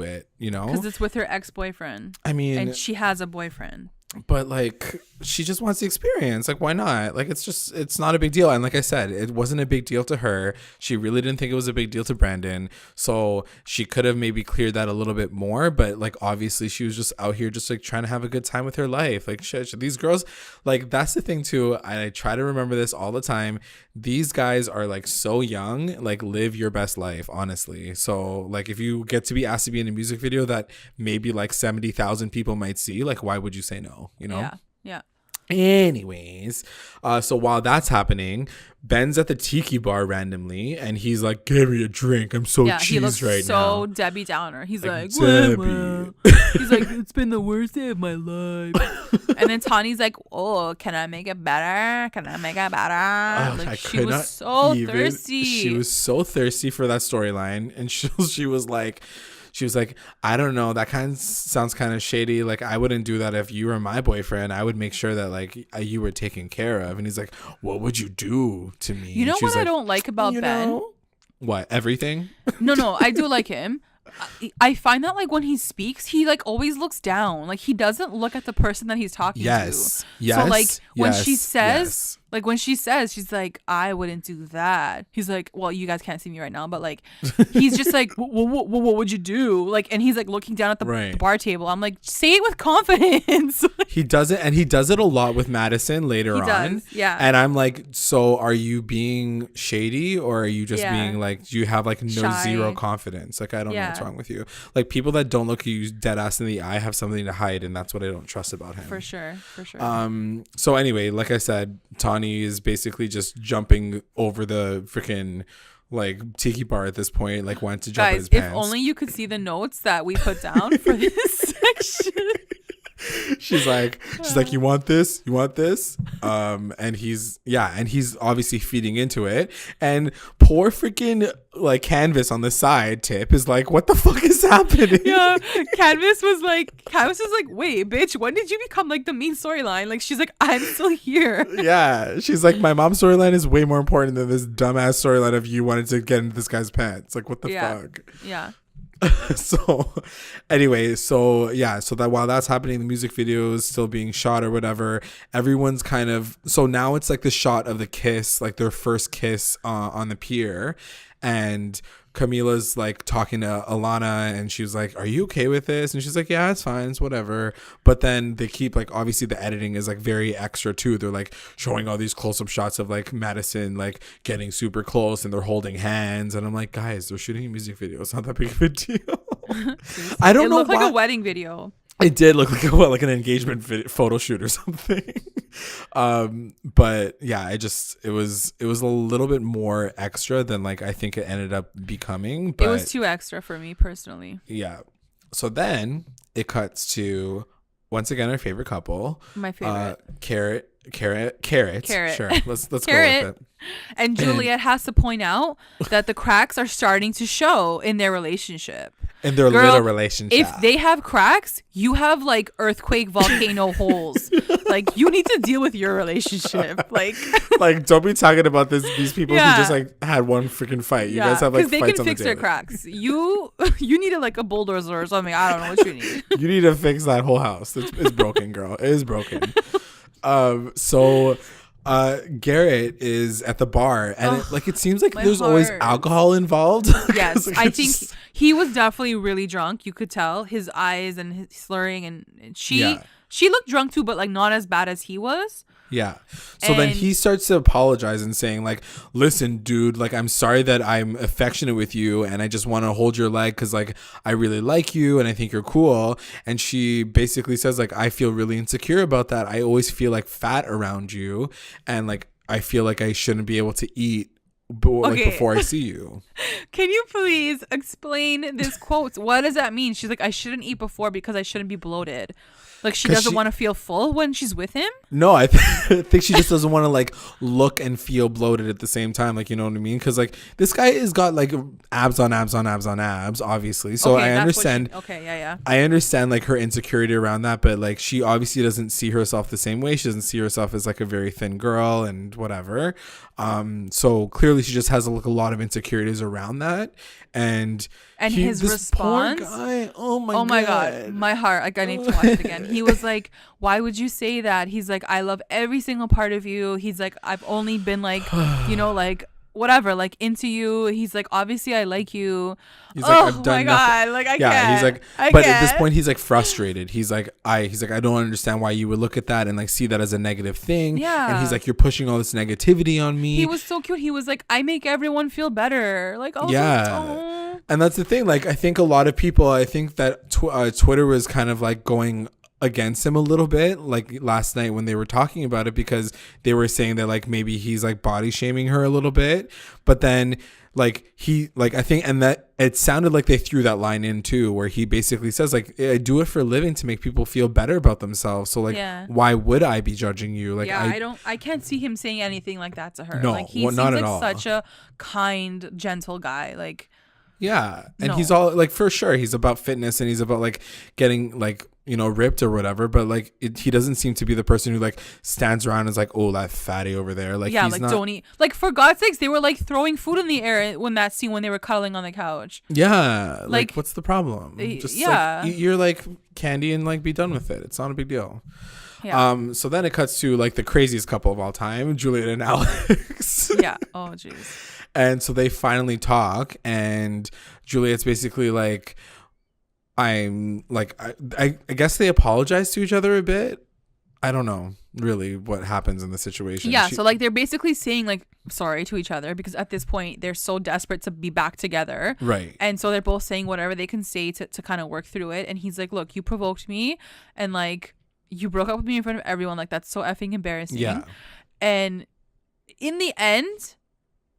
it, you know? Because it's with her ex-boyfriend. I mean, and she has a boyfriend. But like she just wants the experience. Like why not? Like it's not a big deal. And like I said, it wasn't a big deal to her. She really didn't think it was a big deal to Brandon. So she could have maybe cleared that a little bit more. But like obviously she was just out here just like trying to have a good time with her life. Like shit, these girls, like that's the thing too. I try to remember this all the time. These guys are like so young. Like live your best life, honestly. So like if you get to be asked to be in a music video that maybe like 70,000 people might see, like why would you say no? You know? Yeah. Anyways, so while that's happening, Ben's at the tiki bar randomly, and he's like, "Give me a drink. I'm so cheesed right now." So Debbie Downer. He's like Debbie. He's like, "It's been the worst day of my life." And then Tawny's like, "Oh, can I make it better? Can I make it better?" Like she was so thirsty. She was so thirsty for that storyline, and she was like. she was like, I don't know, that kind of sounds kind of shady. Like, I wouldn't do that if you were my boyfriend. I would make sure that like you were taken care of. And he's like, what would you do to me? You know what I don't like about Ben? What, everything? No, I do like him. I find that like when he speaks, he like always looks down. Like he doesn't look at the person that he's talking to. Yes. So like when she says, like when she says, she's like, I wouldn't do that. He's like, well, you guys can't see me right now, but like he's just like, what would you do? Like, and he's like looking down at the bar table. I'm like, say it with confidence. He does it, and he does it a lot with Madisson later on. Yeah. And I'm like, so are you being shady, or are you just being like, do you have like zero confidence? Like, I don't know what's wrong with you. Like, people that don't look you dead ass in the eye have something to hide, and that's what I don't trust about him. For sure. So anyway, like I said, Tawny is basically just jumping over the freaking like tiki bar at this point, like wanted to jump in his pants. If only you could see the notes that we put down for this section. She's like, you want this? And he's obviously feeding into it. And poor freaking like Canvas on the side tip is like, what the fuck is happening? Yeah, Canvas was like, wait, bitch, when did you become like the main storyline? Like, she's like, I'm still here. Yeah, she's like, my mom's storyline is way more important than this dumbass storyline of you wanted to get into this guy's pants. Like, what the fuck? Yeah. So anyway, so that while that's happening, the music video is still being shot or whatever. Everyone's kind of, so now it's like the shot of the kiss, like their first kiss on the pier, and Camila's like talking to Alana, and she was like, are you okay with this? And she's like, yeah, it's fine, it's whatever. But then they keep like, obviously the editing is like very extra too. They're like showing all these close-up shots of like Madisson like getting super close, and they're holding hands, and I'm like, guys, they're shooting a music video, it's not that big of a deal. I don't know, it looked like a wedding video. It did look like an engagement photo shoot or something. But yeah, it was a little bit more extra than like I think it ended up becoming. But it was too extra for me personally. Yeah. So then it cuts to, once again, our favorite couple. My favorite. Carrot. Sure. Let's go with it. And Juliette has to point out that the cracks are starting to show in their relationship. In their little relationship. If they have cracks, you have like earthquake volcano holes. Like, you need to deal with your relationship. Like don't be talking about these people who just like had one freaking fight. You guys have like fights on the daily. Because they can fix their cracks. You need like a bulldozer or something. I don't know what you need. You need to fix that whole house. It's broken, girl. It is broken. So Garrett is at the bar, and it seems like there's always alcohol involved. Yes, I think he was definitely really drunk. You could tell his eyes and his slurring, and she looked drunk too, but like not as bad as he was. Yeah. So then he starts to apologize and saying like, listen, dude, like, I'm sorry that I'm affectionate with you, and I just want to hold your leg because like I really like you and I think you're cool. And she basically says like, I feel really insecure about that. I always feel like fat around you, and like I feel like I shouldn't be able to eat before I see you. Can you please explain this quote? What does that mean? She's like, I shouldn't eat before because I shouldn't be bloated. Like, she doesn't want to feel full when she's with him? No, I think she just doesn't want to like look and feel bloated at the same time. Like, you know what I mean? Because like this guy has got like abs on abs on abs on abs, obviously. So I understand. I understand like her insecurity around that, but like she obviously doesn't see herself the same way. She doesn't see herself as like a very thin girl and whatever. So clearly she just has a lot of insecurities around that. And his response, poor guy, oh my god, my heart, like I need to watch it again. He was like, why would you say that? He's like, I love every single part of you. He's like, I've only been like, you know, like whatever, like into you. He's like, obviously I like you. He's like, I've done nothing. Like I can't. He's like, at this point he's like frustrated. He's like, I don't understand why you would look at that and like see that as a negative thing. Yeah. And he's like, you're pushing all this negativity on me. He was so cute. He was like, I make everyone feel better. Like, oh yeah. And that's the thing. Like, I think a lot of people, I think that Twitter was kind of like going against him a little bit, like last night when they were talking about it, because they were saying that like maybe he's like body shaming her a little bit. But then like he, like, I think, and that it sounded like they threw that line in too, where he basically says like, I do it for a living to make people feel better about themselves. So like, why would I be judging you? Like, I can't see him saying anything like that to her. No, like, he seems not like at all. Such a kind, gentle guy. Like, Yeah. And he's all like, for sure, he's about fitness and he's about like getting like, you know, ripped or whatever. But like, he doesn't seem to be the person who like stands around and is like, oh, that fatty over there. Like, yeah, he's like not... don't eat. Like, for God's sakes, they were like throwing food in the air when that scene when they were cuddling on the couch. Yeah. Like what's the problem? Just yeah. like, eat your like candy and like be done with it. It's not a big deal. Yeah. So then it cuts to like the craziest couple of all time, Juliette and Alex. Yeah. Oh, jeez. And so they finally talk, and Juliette's basically like, I'm like, I guess they apologize to each other a bit. I don't know really what happens in the situation. Yeah. So like they're basically saying like sorry to each other because at this point they're so desperate to be back together. Right. And so they're both saying whatever they can say to kind of work through it. And he's like, look, you provoked me and like you broke up with me in front of everyone. Like that's so effing embarrassing. Yeah. And in the end,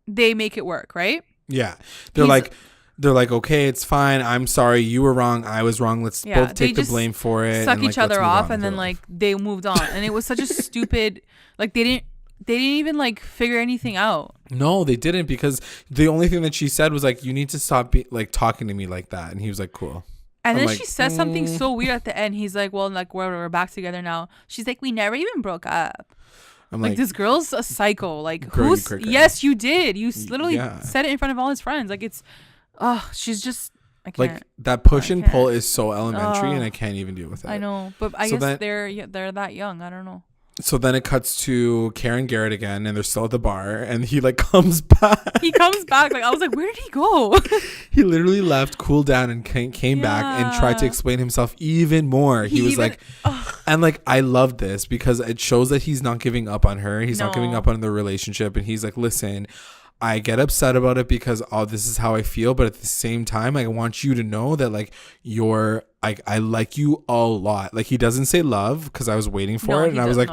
they make it work, right? Yeah. They're like, okay, it's fine. I'm sorry. You were wrong. I was wrong. Let's both take the blame for it. Suck each other off. And then like they moved on. And it was such a stupid, like they didn't even like figure anything out. No, they didn't, because the only thing that she said was like, you need to stop like talking to me like that. And he was like, cool. And then she says something so weird at the end. He's like, well, like we're back together now. She's like, we never even broke up. I'm like, this girl's a psycho. Like, who's? Yes, you did. You literally said it in front of all his friends. Like, it's, she's just. I can't. Like that push and pull is so elementary, and I can't even deal with it. I know, but I guess they're that young. I don't know. So then it cuts to Cara and Garrett again, and they're still at the bar, and he like comes back. He comes back. Like I was like, where did he go? He literally left, cooled down, and came back and tried to explain himself even more. He was like, and like I love this because it shows that he's not giving up on her. He's not giving up on the relationship, and he's like, listen, I get upset about it because this is how I feel, but at the same time, I want you to know that like I like you a lot. Like he doesn't say love because I was waiting for it, and I was like,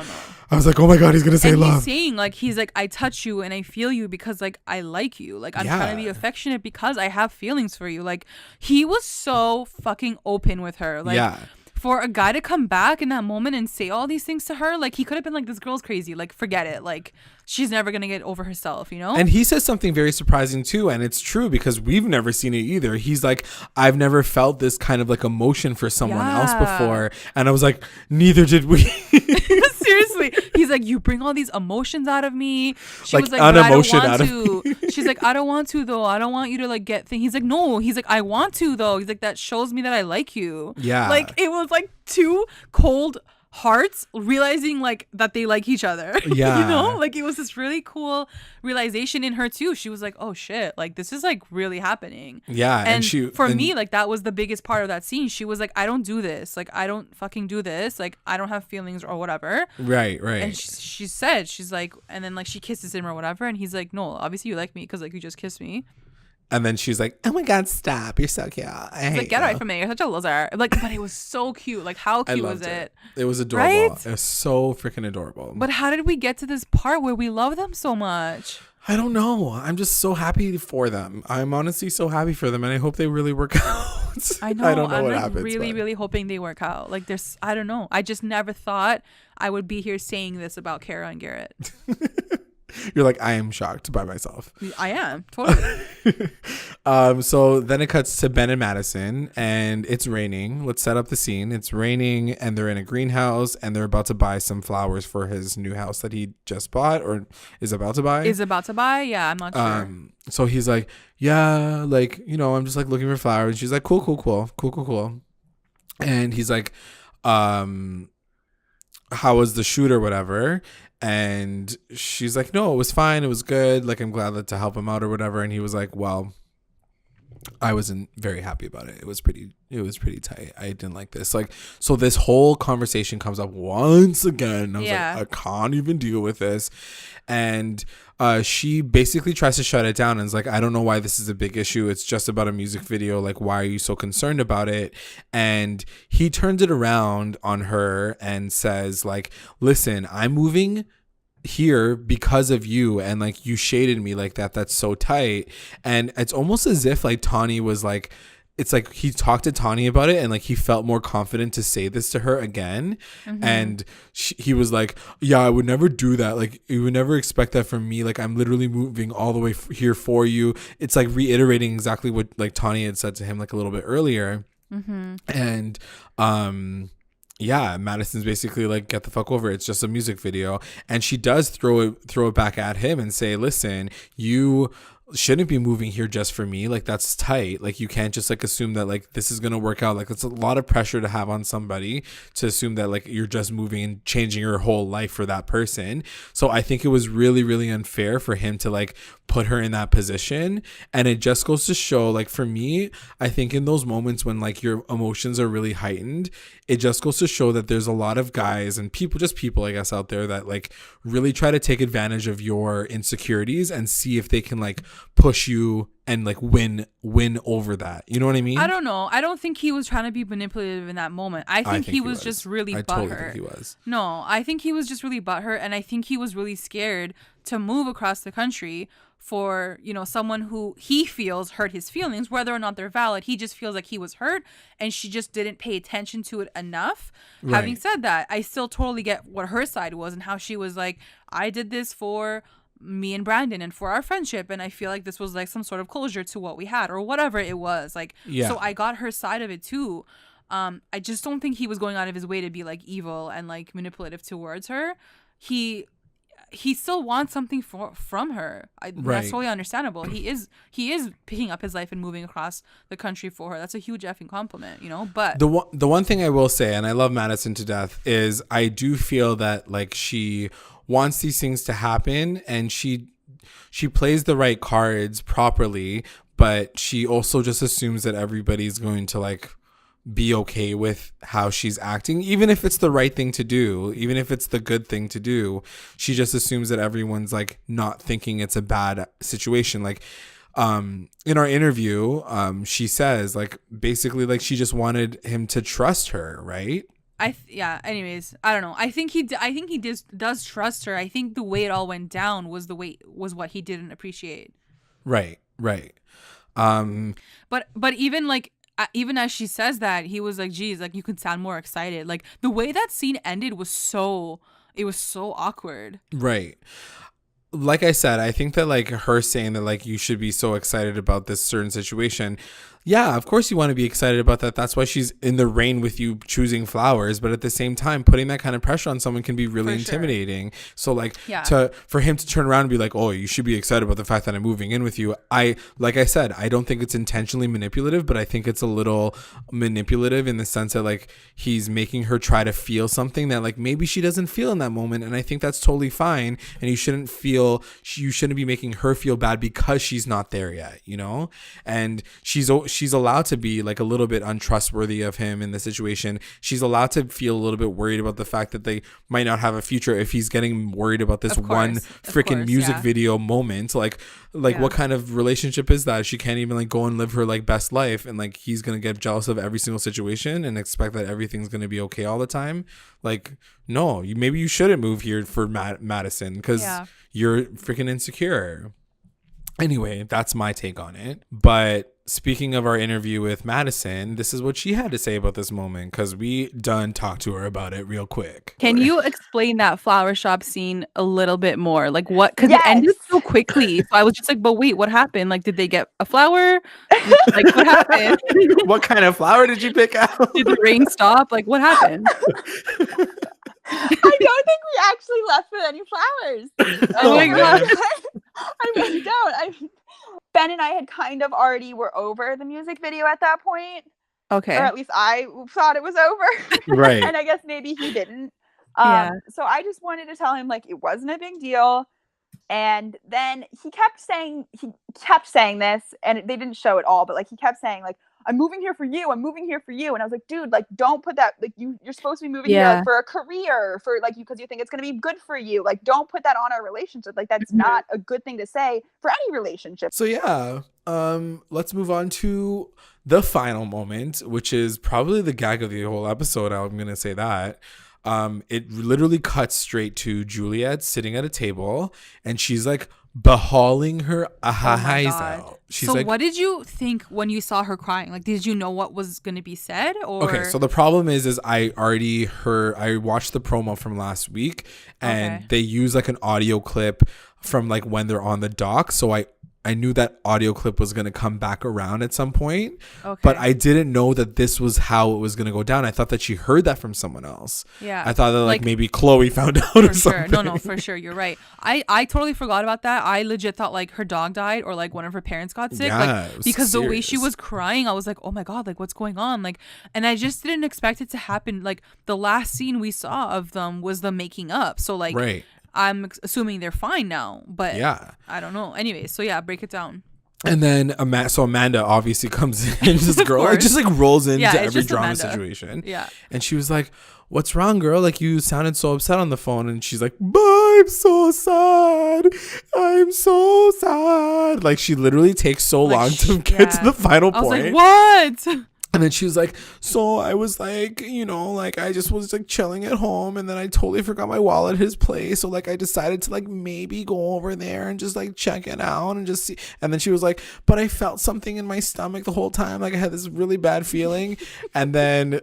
I was like, oh my god, he's gonna say love. He's saying like he's like, I touch you and I feel you because like I like you. Like I'm trying to be affectionate because I have feelings for you. Like he was so fucking open with her. Like for a guy to come back in that moment and say all these things to her, like he could have been like, this girl's crazy. Like forget it. Like she's never gonna get over herself, you know? And he says something very surprising too, and it's true because we've never seen it either. He's like, I've never felt this kind of like emotion for someone else before. And I was like, neither did we. Seriously. He's like, you bring all these emotions out of me. She like, was like, but I don't want out to. She's like, I don't want to though. I don't want you to like get things. He's like, no. He's like, I want to though. He's like, that shows me that I like you. Yeah. Like it was like two cold hearts realizing like that they like each other. Yeah. You know, like it was this really cool realization in her too. She was like, oh shit, like this is like really happening. Yeah. And for me, like that was the biggest part of that scene. She was like, I don't do this. Like I don't fucking do this. Like I don't have feelings or whatever. Right. And she said, she's like, and then like she kisses him or whatever, and he's like, no, obviously you like me because like you just kissed me. And then she's like, oh my god, stop, you're so cute. Like, get away from me, you're such a loser. Like, but it was so cute. Like, how cute was it? It was adorable. Right? It was so freaking adorable. But how did we get to this part where we love them so much? I don't know. I'm just so happy for them. I'm honestly so happy for them, and I hope they really work out. I know. I don't know I'm what like happens. really hoping they work out. Like, I don't know. I just never thought I would be here saying this about Cara and Garrett. You're like, I am shocked by myself. I am, totally. So then it cuts to Ben and Madisson, and it's raining. Let's set up the scene. It's raining, and they're in a greenhouse, and they're about to buy some flowers for his new house that he just bought or is about to buy. Yeah, I'm not sure. So he's like, yeah, like, you know, I'm just like looking for flowers. And she's like, cool. And he's like, how was the shoot or whatever? And she's like, no, it was fine. It was good. Like, I'm glad to help him out or whatever. And he was like, well, I wasn't very happy about it. It was pretty tight. I didn't like this. Like, so this whole conversation comes up once again. I was like, I can't even deal with this. And she basically tries to shut it down and is like, I don't know why this is a big issue. It's just about a music video. Like, why are you so concerned about it? And he turns it around on her and says, like, listen, I'm moving here because of you, and like you shaded me like that. That's so tight. And it's almost as if like Tawny was like it's like he talked to Tawny about it and like he felt more confident to say this to her again. And he was like, yeah, I would never do that. Like you would never expect that from me. Like I'm literally moving all the way here for you. It's like reiterating exactly what like Tawny had said to him like a little bit earlier. And yeah, Madison's basically like, get the fuck over it. It's just a music video. And she does throw it back at him and say, listen, you shouldn't be moving here just for me. Like that's tight. Like you can't just like assume that like this is gonna work out. Like it's a lot of pressure to have on somebody to assume that like you're just moving and changing your whole life for that person. So I think it was really, really unfair for him to like put her in that position. And it just goes to show, like for me, I think in those moments when like your emotions are really heightened, it just goes to show that there's a lot of guys and people I guess out there that like really try to take advantage of your insecurities and see if they can like push you and like win over that. You know what I mean? I don't know. I don't think he was trying to be manipulative in that moment. I think he was just really butthurt. Totally think he was. No, I think he was just really butthurt, and I think he was really scared to move across the country for, you know, someone who he feels hurt his feelings, whether or not they're valid. He just feels like he was hurt and she just didn't pay attention to it enough. Right. Having said that, I still totally get what her side was and how she was like, I did this for me and Brandon and for our friendship, and I feel like this was like some sort of closure to what we had or whatever it was. Like, yeah. So I got her side of it too. I just don't think he was going out of his way to be like evil and like manipulative towards her. He still wants something from her. Right. That's totally understandable. He is picking up his life and moving across the country for her. That's a huge effing compliment, you know. But the one thing I will say, and I love Madisson to death, is I do feel that like she wants these things to happen, and she plays the right cards properly, but she also just assumes that everybody's going to like be okay with how she's acting, even if it's the right thing to do, even if it's the good thing to do. She just assumes that everyone's like not thinking it's a bad situation. Like in our interview, she says like basically like she just wanted him to trust her, right? Anyways, I don't know. I think he does trust her. I think the way it all went down was what he didn't appreciate. Right. But even like even as she says that, he was like, geez, like you could sound more excited. Like the way that scene ended was so awkward. Right. Like I said, I think that like her saying that like you should be so excited about this certain situation. Yeah, of course you want to be excited about that. That's why she's in the rain with you choosing flowers. But at the same time, putting that kind of pressure on someone can be really intimidating. So like for him to turn around and be like, oh, you should be excited about the fact that I'm moving in with you. Like I said, I don't think it's intentionally manipulative, but I think it's a little manipulative in the sense that like he's making her try to feel something that like maybe she doesn't feel in that moment. And I think that's totally fine. And you shouldn't be making her feel bad because she's not there yet, you know? And she's allowed to be like a little bit untrustworthy of him in the situation. She's allowed to feel a little bit worried about the fact that they might not have a future if he's getting worried about this one freaking music video moment. Like what kind of relationship is that? She can't even like go and live her like best life, and like he's gonna get jealous of every single situation and expect that everything's gonna be okay all the time. Like, no, maybe you shouldn't move here for Madisson because you're freaking insecure. Anyway, that's my take on it. But speaking of our interview with Madisson, this is what she had to say about this moment, because we done talked to her about it real quick. Can you explain that flower shop scene a little bit more? Like what? Because it ended so quickly. So I was just like, but wait, what happened? Like, did they get a flower? Like, what happened? What kind of flower did you pick out? Did the rain stop? Like, what happened? I don't think we actually left with any flowers. Oh my god. I really don't. Ben and I had kind of already were over the music video at that point. Okay. Or at least I thought it was over. Right. And I guess maybe he didn't. So I just wanted to tell him like it wasn't a big deal. And then he kept saying this, and they didn't show it all, but like he kept saying like, I'm moving here for you. I'm moving here for you. And I was like, dude, like, don't put that, like, you're supposed to be moving here like, for a career, for like, because you think it's going to be good for you. Like, don't put that on our relationship. Like, that's not a good thing to say for any relationship. So yeah, let's move on to the final moment, which is probably the gag of the whole episode. I'm going to say that. It literally cuts straight to Juliette sitting at a table, and she's like bawling her eyes out. She's so like, what did you think when you saw her crying? Like, did you know what was going to be said? Or okay, so the problem is I watched the promo from last week, and they use like an audio clip from like when they're on the dock. So I knew that audio clip was going to come back around at some point, but I didn't know that this was how it was going to go down. I thought that she heard that from someone else. Yeah. I thought that like maybe Chloe found out or something. No, for sure. You're right. I totally forgot about that. I legit thought like her dog died or like one of her parents got sick. Yeah, like, because the way she was crying, I was like, oh my God, like what's going on? Like, and I just didn't expect it to happen. Like the last scene we saw of them was them making up. So like, right. I'm assuming they're fine now, but yeah, I don't know. Anyway, so yeah, break it down. And then Amanda obviously comes in. This girl just like rolls into every drama Amanda. situation. Yeah. And she was like, "What's wrong, girl? Like you sounded so upset on the phone." And she's like, "I'm so sad. I'm so sad." Like she literally takes so long to get to the final point. I was like, "What?" And then she was like, so I was like, you know, like I just was like chilling at home, and then I totally forgot my wallet at his place. So like I decided to like maybe go over there and just like check it out and just see. And then she was like, but I felt something in my stomach the whole time. Like I had this really bad feeling. And then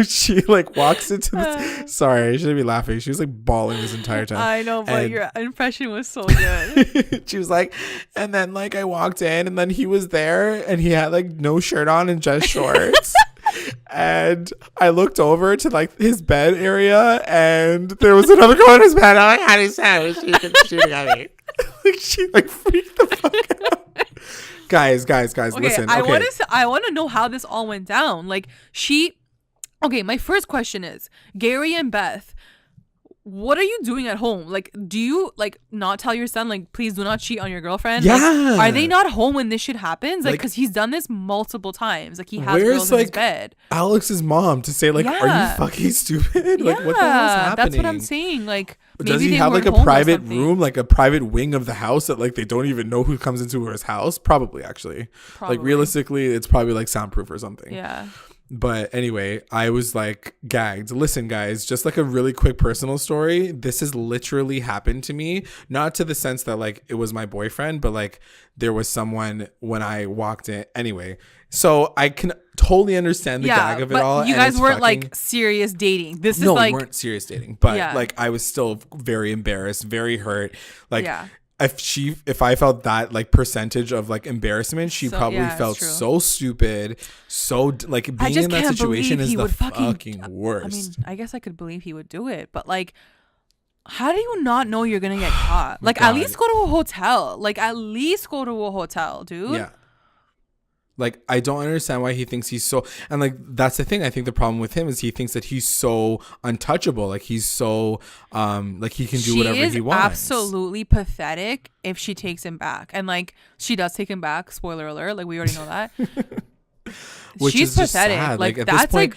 she like walks into this. Sorry, I shouldn't be laughing. She was like bawling this entire time. I know, but your impression was so good. She was like, and then like I walked in, and then he was there, and he had like no shirt on and just shorts. And I looked over to like his bed area, and there was another girl in his bed. I'm like, how do you say? She's shooting at me. Like she like freaked the fuck out. Guys, okay, listen. I want to know how this all went down. Like okay, my first question is, Gary and Beth, what are you doing at home? Like, do you like not tell your son, like, please do not cheat on your girlfriend? Yeah. Like, are they not home when this shit happens? Like, because he's done this multiple times. Like, he has girls in his bed. Alex's mom to say, like, are you fucking stupid? Like, what the hell is happening? That's what I'm saying. Like, does he have like a private room, like a private wing of the house that like they don't even know who comes into his house? Probably, actually. Like, realistically, it's probably like soundproof or something. Yeah. But anyway, I was like gagged. Listen, guys, just like a really quick personal story. This has literally happened to me. Not to the sense that like it was my boyfriend, but like there was someone when I walked in. Anyway, so I can totally understand the gag of it all. You guys weren't like serious dating. This is like, we weren't serious dating. But like I was still very embarrassed, very hurt. Like if I felt that like percentage of like embarrassment, she probably felt so stupid, so like being in that situation is the fucking worst. I mean, I guess I could believe he would do it, but like, how do you not know you're gonna get caught? Like, at least go to a hotel. Like, at least go to a hotel, dude. Yeah. Like, I don't understand why he thinks he's so, and like that's the thing. I think the problem with him is he thinks that he's so untouchable. Like he's so like he can do whatever he wants. Absolutely pathetic if she takes him back, and like she does take him back. Spoiler alert! Like we already know that. She's pathetic. Sad. Like at that's this point,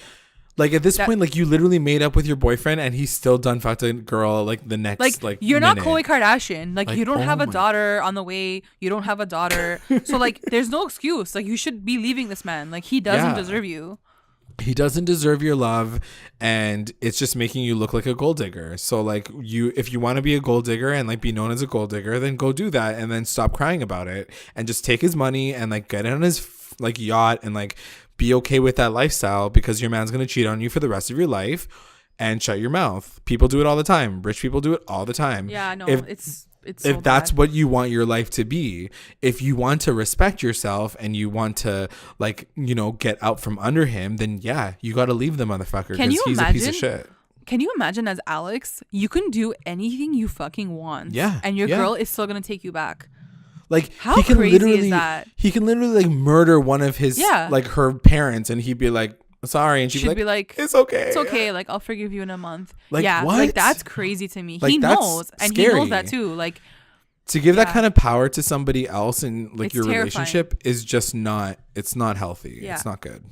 like at this point, like you literally made up with your boyfriend, and he's still done fucked a girl like the next like you're minute. Not Khloe Kardashian. Like you don't have a daughter on the way. You don't have a daughter, so like there's no excuse. Like you should be leaving this man. Like he doesn't deserve you. He doesn't deserve your love, and it's just making you look like a gold digger. So like if you want to be a gold digger and like be known as a gold digger, then go do that, and then stop crying about it, and just take his money and like get on his like yacht and like be okay with that lifestyle, because your man's gonna cheat on you for the rest of your life, and shut your mouth. People do it all the time. Rich people do it all the time. Yeah, no, it's if that's what you want your life to be, if you want to respect yourself and you want to like, you know, get out from under him, then yeah, you got to leave the motherfucker, because he's a piece of shit. Can you imagine as Alex, you can do anything you fucking want. Yeah. And your girl is still going to take you back. Like how crazy is that? He can literally like murder one of his like her parents, and he'd be like, sorry, and she'd be like, it's okay, like I'll forgive you in a month. Like, yeah, what? Like that's crazy to me. Like, he knows, and he knows that too. Like to give that kind of power to somebody else in like your terrifying. relationship is just not. It's not healthy. Yeah. It's not good.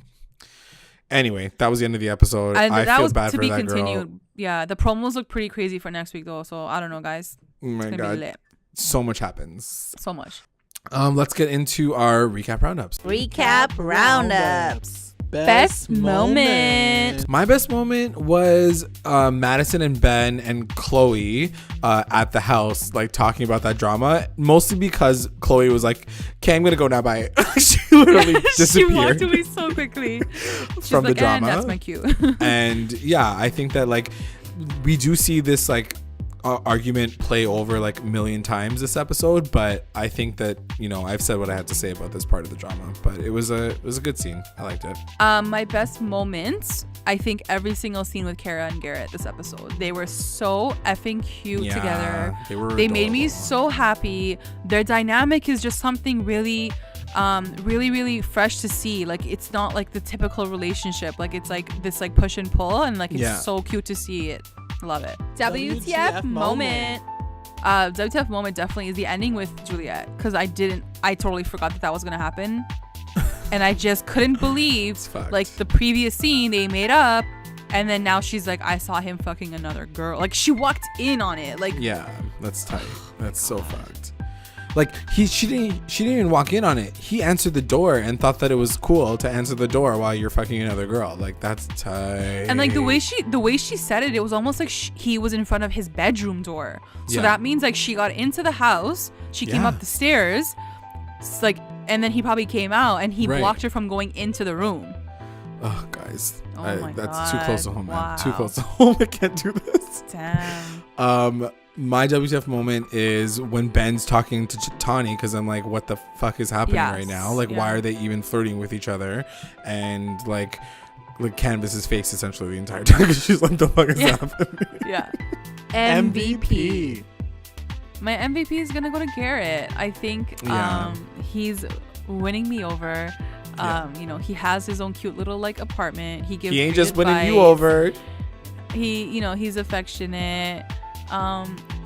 Anyway, that was the end of the episode. And I feel bad to for be that continued. girl. Yeah, the promos look pretty crazy for next week though. So I don't know, guys. Oh my god, so much happens. So much. Let's get into our recap roundups. Recap roundups. Best moment. My best moment was Madisson and Ben and Chloe at the house, like talking about that drama. Mostly because Chloe was like, "Okay, I'm gonna go now. Bye." She literally disappeared. She walked away so quickly from the drama. And that's my cue. And yeah, I think that like we do see this like argument play over like a million times this episode, but I think that, you know, I've said what I had to say about this part of the drama, but it was a good scene. I liked it. My best moments, I think every single scene with Cara and Garrett this episode. They were so effing cute together. They made me so happy. Their dynamic is just something really really fresh to see. Like, it's not like the typical relationship. Like, it's like this like push and pull, and like it's so cute to see it. Love it. WTF moment. WTF moment definitely is the ending with Juliette, because I totally forgot that was gonna happen. And I just couldn't believe like the previous scene they made up, and then now she's like, I saw him fucking another girl. Like, she walked in on it. Like, yeah, that's tight. That's so fucked. Like, she didn't even walk in on it. He answered the door and thought that it was cool to answer the door while you're fucking another girl. Like, that's tight. And like the way she said it, it was almost like he was in front of his bedroom door. So that means like she got into the house, she came up the stairs, like, and then he probably came out and he blocked her from going into the room. Oh, guys, that's God. Too close to home, man. Too close to home. I can't do this. Damn. My WTF moment is when Ben's talking to Tawny, because I'm like, what the fuck is happening right now? Like, why are they even flirting with each other? And like canvas his face essentially the entire time, because she's like, the fuck is happening? Yeah. MVP. My MVP is gonna go to Garrett. I think he's winning me over. You know, he has his own cute little like apartment. He ain't just winning you over. He's affectionate.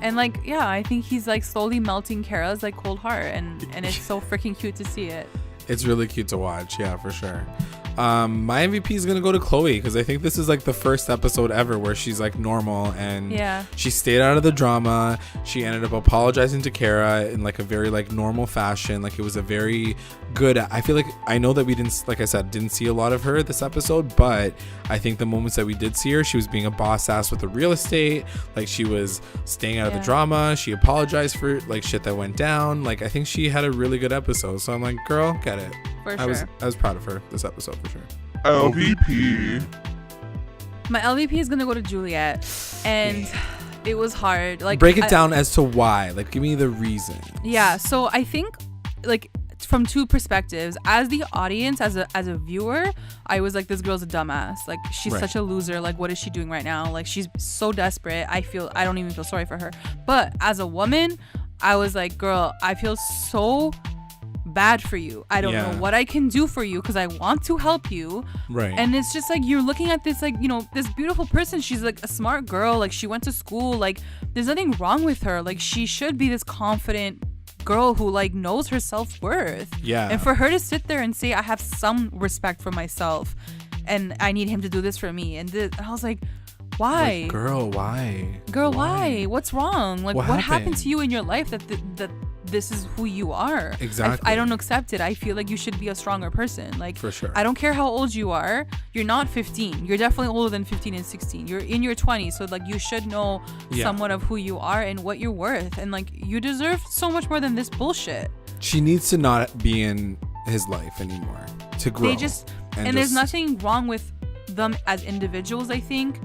And like, I think he's like slowly melting Kara's like cold heart, and it's so freaking cute to see it. It's really cute to watch, yeah, for sure. My MVP is gonna go to Chloe, because I think this is like the first episode ever where she's like normal, and she stayed out of the drama. She ended up apologizing to Kara in like a very like normal fashion. Like, it was a very good, I feel like, I know that we didn't, like I said, didn't see a lot of her this episode, but I think the moments that we did see her, she was being a boss ass with the real estate. Like, she was staying out of the drama. She apologized for like shit that went down. Like, I think she had a really good episode, so I'm like, girl, get it. For sure. I was proud of her this episode, for sure. LVP. My LVP is gonna go to Juliette, and it was hard. Like, break it down as to why. Like, give me the reason. Yeah. So I think like from two perspectives. As the audience, as a viewer, I was like, this girl's a dumbass. Like, she's such a loser. Like, what is she doing right now? Like, she's so desperate. I don't even feel sorry for her. But as a woman, I was like, girl, I feel so bad for you. I don't know what I can do for you, because I want to help you. Right. And it's just like, you're looking at this, like, you know, this beautiful person. She's like a smart girl. Like, she went to school. Like, there's nothing wrong with her. Like, she should be this confident girl who like knows her self-worth. Yeah. And for her to sit there and say, I have some respect for myself and I need him to do this for me, and I was like, why? Like, girl, why? Girl, why? What's wrong? Like, what happened to you in your life that this is who you are? Exactly. I don't accept it. I feel like you should be a stronger person. Like, for sure. I don't care how old you are. You're not 15. You're definitely older than 15 and 16. You're in your 20s. So like, you should know somewhat of who you are and what you're worth. And like, you deserve so much more than this bullshit. She needs to not be in his life anymore to grow. And there's nothing wrong with them as individuals. I think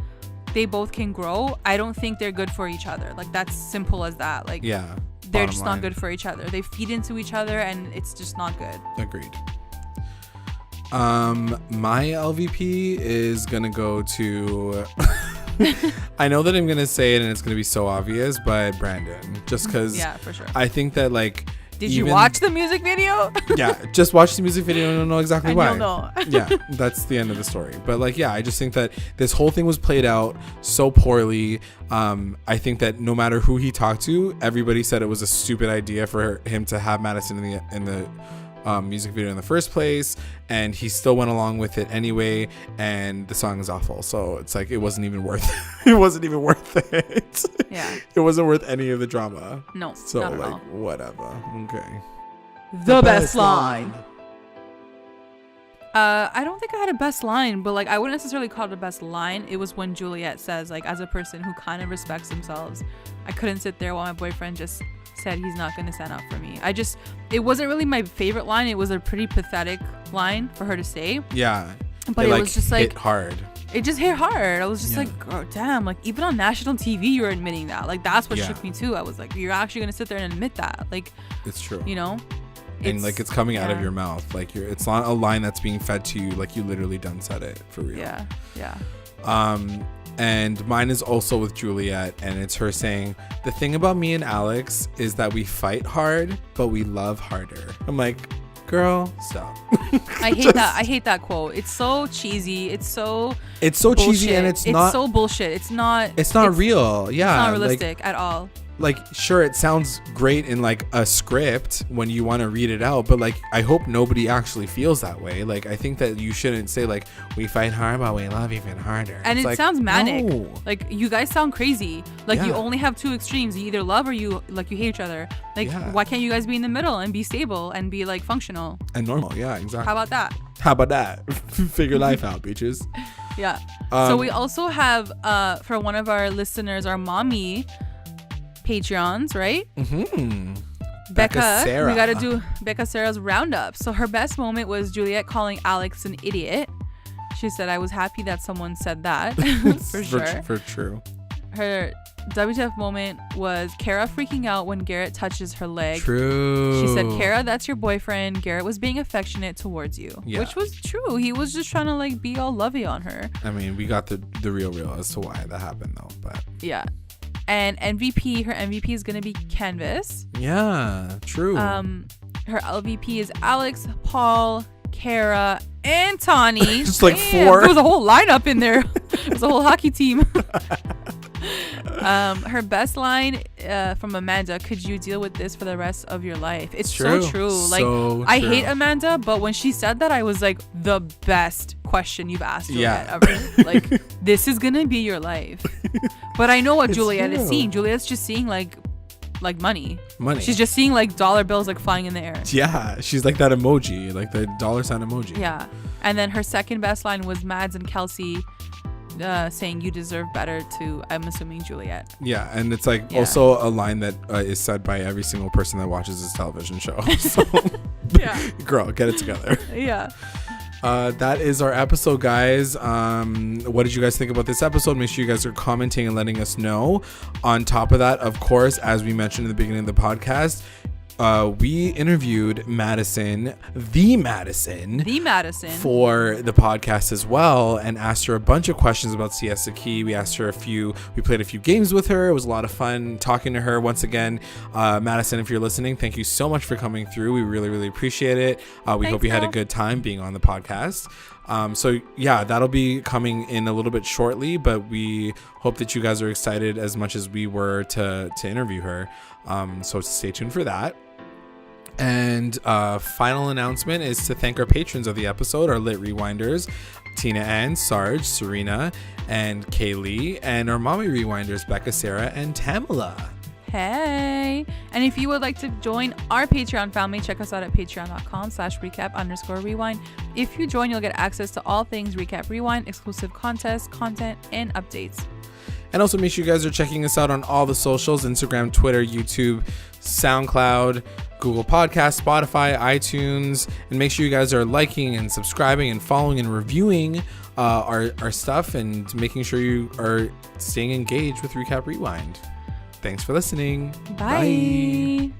they both can grow. I don't think they're good for each other. Like, that's simple as that. Like, they're just not good for each other. They feed into each other, and it's just not good. Agreed. My LVP is gonna go to I know that I'm gonna say it and it's gonna be so obvious, but Brandon, just because for sure. I think that like, did you watch the music video? Just watch the music video and you'll know exactly why. You'll know. That's the end of the story. But like, I just think that this whole thing was played out so poorly. I think that no matter who he talked to, everybody said it was a stupid idea for him to have Madisson in the music video in the first place, and he still went along with it anyway, and the song is awful. So it's like, it wasn't even worth it. It wasn't even worth it. It wasn't worth any of the drama. No. So not at like, all. whatever. Okay. The best line. I don't think I had a best line, but like I wouldn't necessarily call it a best line. It was when Juliette says, like, as a person who kind of respects themselves, I couldn't sit there while my boyfriend just said he's not going to stand up for me. It wasn't really my favorite line. It was a pretty pathetic line for her to say. Yeah. But it was just like hit hard. It just hit hard. I was just like, oh, damn, like even on national TV you're admitting that. Like that's what shook me too. I was like, you're actually going to sit there and admit that. Like, it's true. You know? And like it's coming out of your mouth. Like it's not a line that's being fed to you. Like you literally done said it for real. Yeah. Yeah. And mine is also with Juliette, and it's her saying, the thing about me and Alex is that we fight hard, but we love harder. I'm like, girl, stop. I hate that. I hate that quote. It's so cheesy. It's so cheesy, and it's so bullshit. It's not real. Yeah. It's not realistic at all. Like, sure, it sounds great in like a script when you want to read it out, but like I hope nobody actually feels that way. Like I think that you shouldn't say like we fight hard but we love even harder. And it's it like, sounds manic. No. Like you guys sound crazy. Like you only have two extremes. You either love or you hate each other. Like why can't you guys be in the middle and be stable and be like functional and normal? Yeah, exactly. How about that? Figure life out, bitches. Yeah. So we also have for one of our listeners, our mommy Patreons, right? Mm-hmm. Becca Sarah. We gotta do Becca Sarah's roundup. So her best moment was Juliette calling Alex an idiot. She said, I was happy that someone said that. For sure. For true. Her WTF moment was Kara freaking out when Garrett touches her leg. True. She said, Kara, that's your boyfriend. Garrett was being affectionate towards you. Yeah. Which was true. He was just trying to like be all lovey on her. I mean, we got the real as to why that happened though. But yeah. And her MVP is going to be Canvas. Yeah, true. Her LVP is Alex, Paul, Cara, and Tawny. Just like 4. There was a whole lineup in there. It was a whole hockey team. Her best line from Amanda, could you deal with this for the rest of your life? It's so true. Like I hate Amanda, but when she said that, I was like, the best question you've asked Juliette ever. Like this is gonna be your life. But I know what Juliette is seeing. Juliette's just seeing like money. She's just seeing like dollar bills like flying in the air. Yeah, she's like that emoji, like the dollar sign emoji. Yeah. And then her second best line was Mads and Kelsey saying you deserve better to, I'm assuming, Juliette. Yeah, and it's like also a line that is said by every single person that watches this television show. So, girl, get it together. Yeah. That is our episode, guys. What did you guys think about this episode? Make sure you guys are commenting and letting us know. On top of that, of course, as we mentioned in the beginning of the podcast, we interviewed Madisson, the Madisson, for the podcast as well, and asked her a bunch of questions about Siesta Key. We played a few games with her. It was a lot of fun talking to her. Once again, Madisson, if you're listening, thank you so much for coming through. We really, really appreciate it. We hope you had a good time being on the podcast. So yeah, that'll be coming in a little bit shortly, but we hope that you guys are excited as much as we were to interview her. So stay tuned for that. And final announcement is to thank our patrons of the episode, our lit rewinders, Tina Ann, Sarge, Serena, and Kaylee, and our mommy rewinders, Becca, Sarah, and Tamala. Hey, and if you would like to join our Patreon family, check us out at patreon.com/recap_rewind. If you join, you'll get access to all things Recap Rewind, exclusive contests, content, and updates. And also make sure you guys are checking us out on all the socials: Instagram, Twitter, YouTube, SoundCloud, Google Podcasts, Spotify, iTunes. And make sure you guys are liking and subscribing and following and reviewing our stuff, and making sure you are staying engaged with Recap Rewind. Thanks for listening. Bye.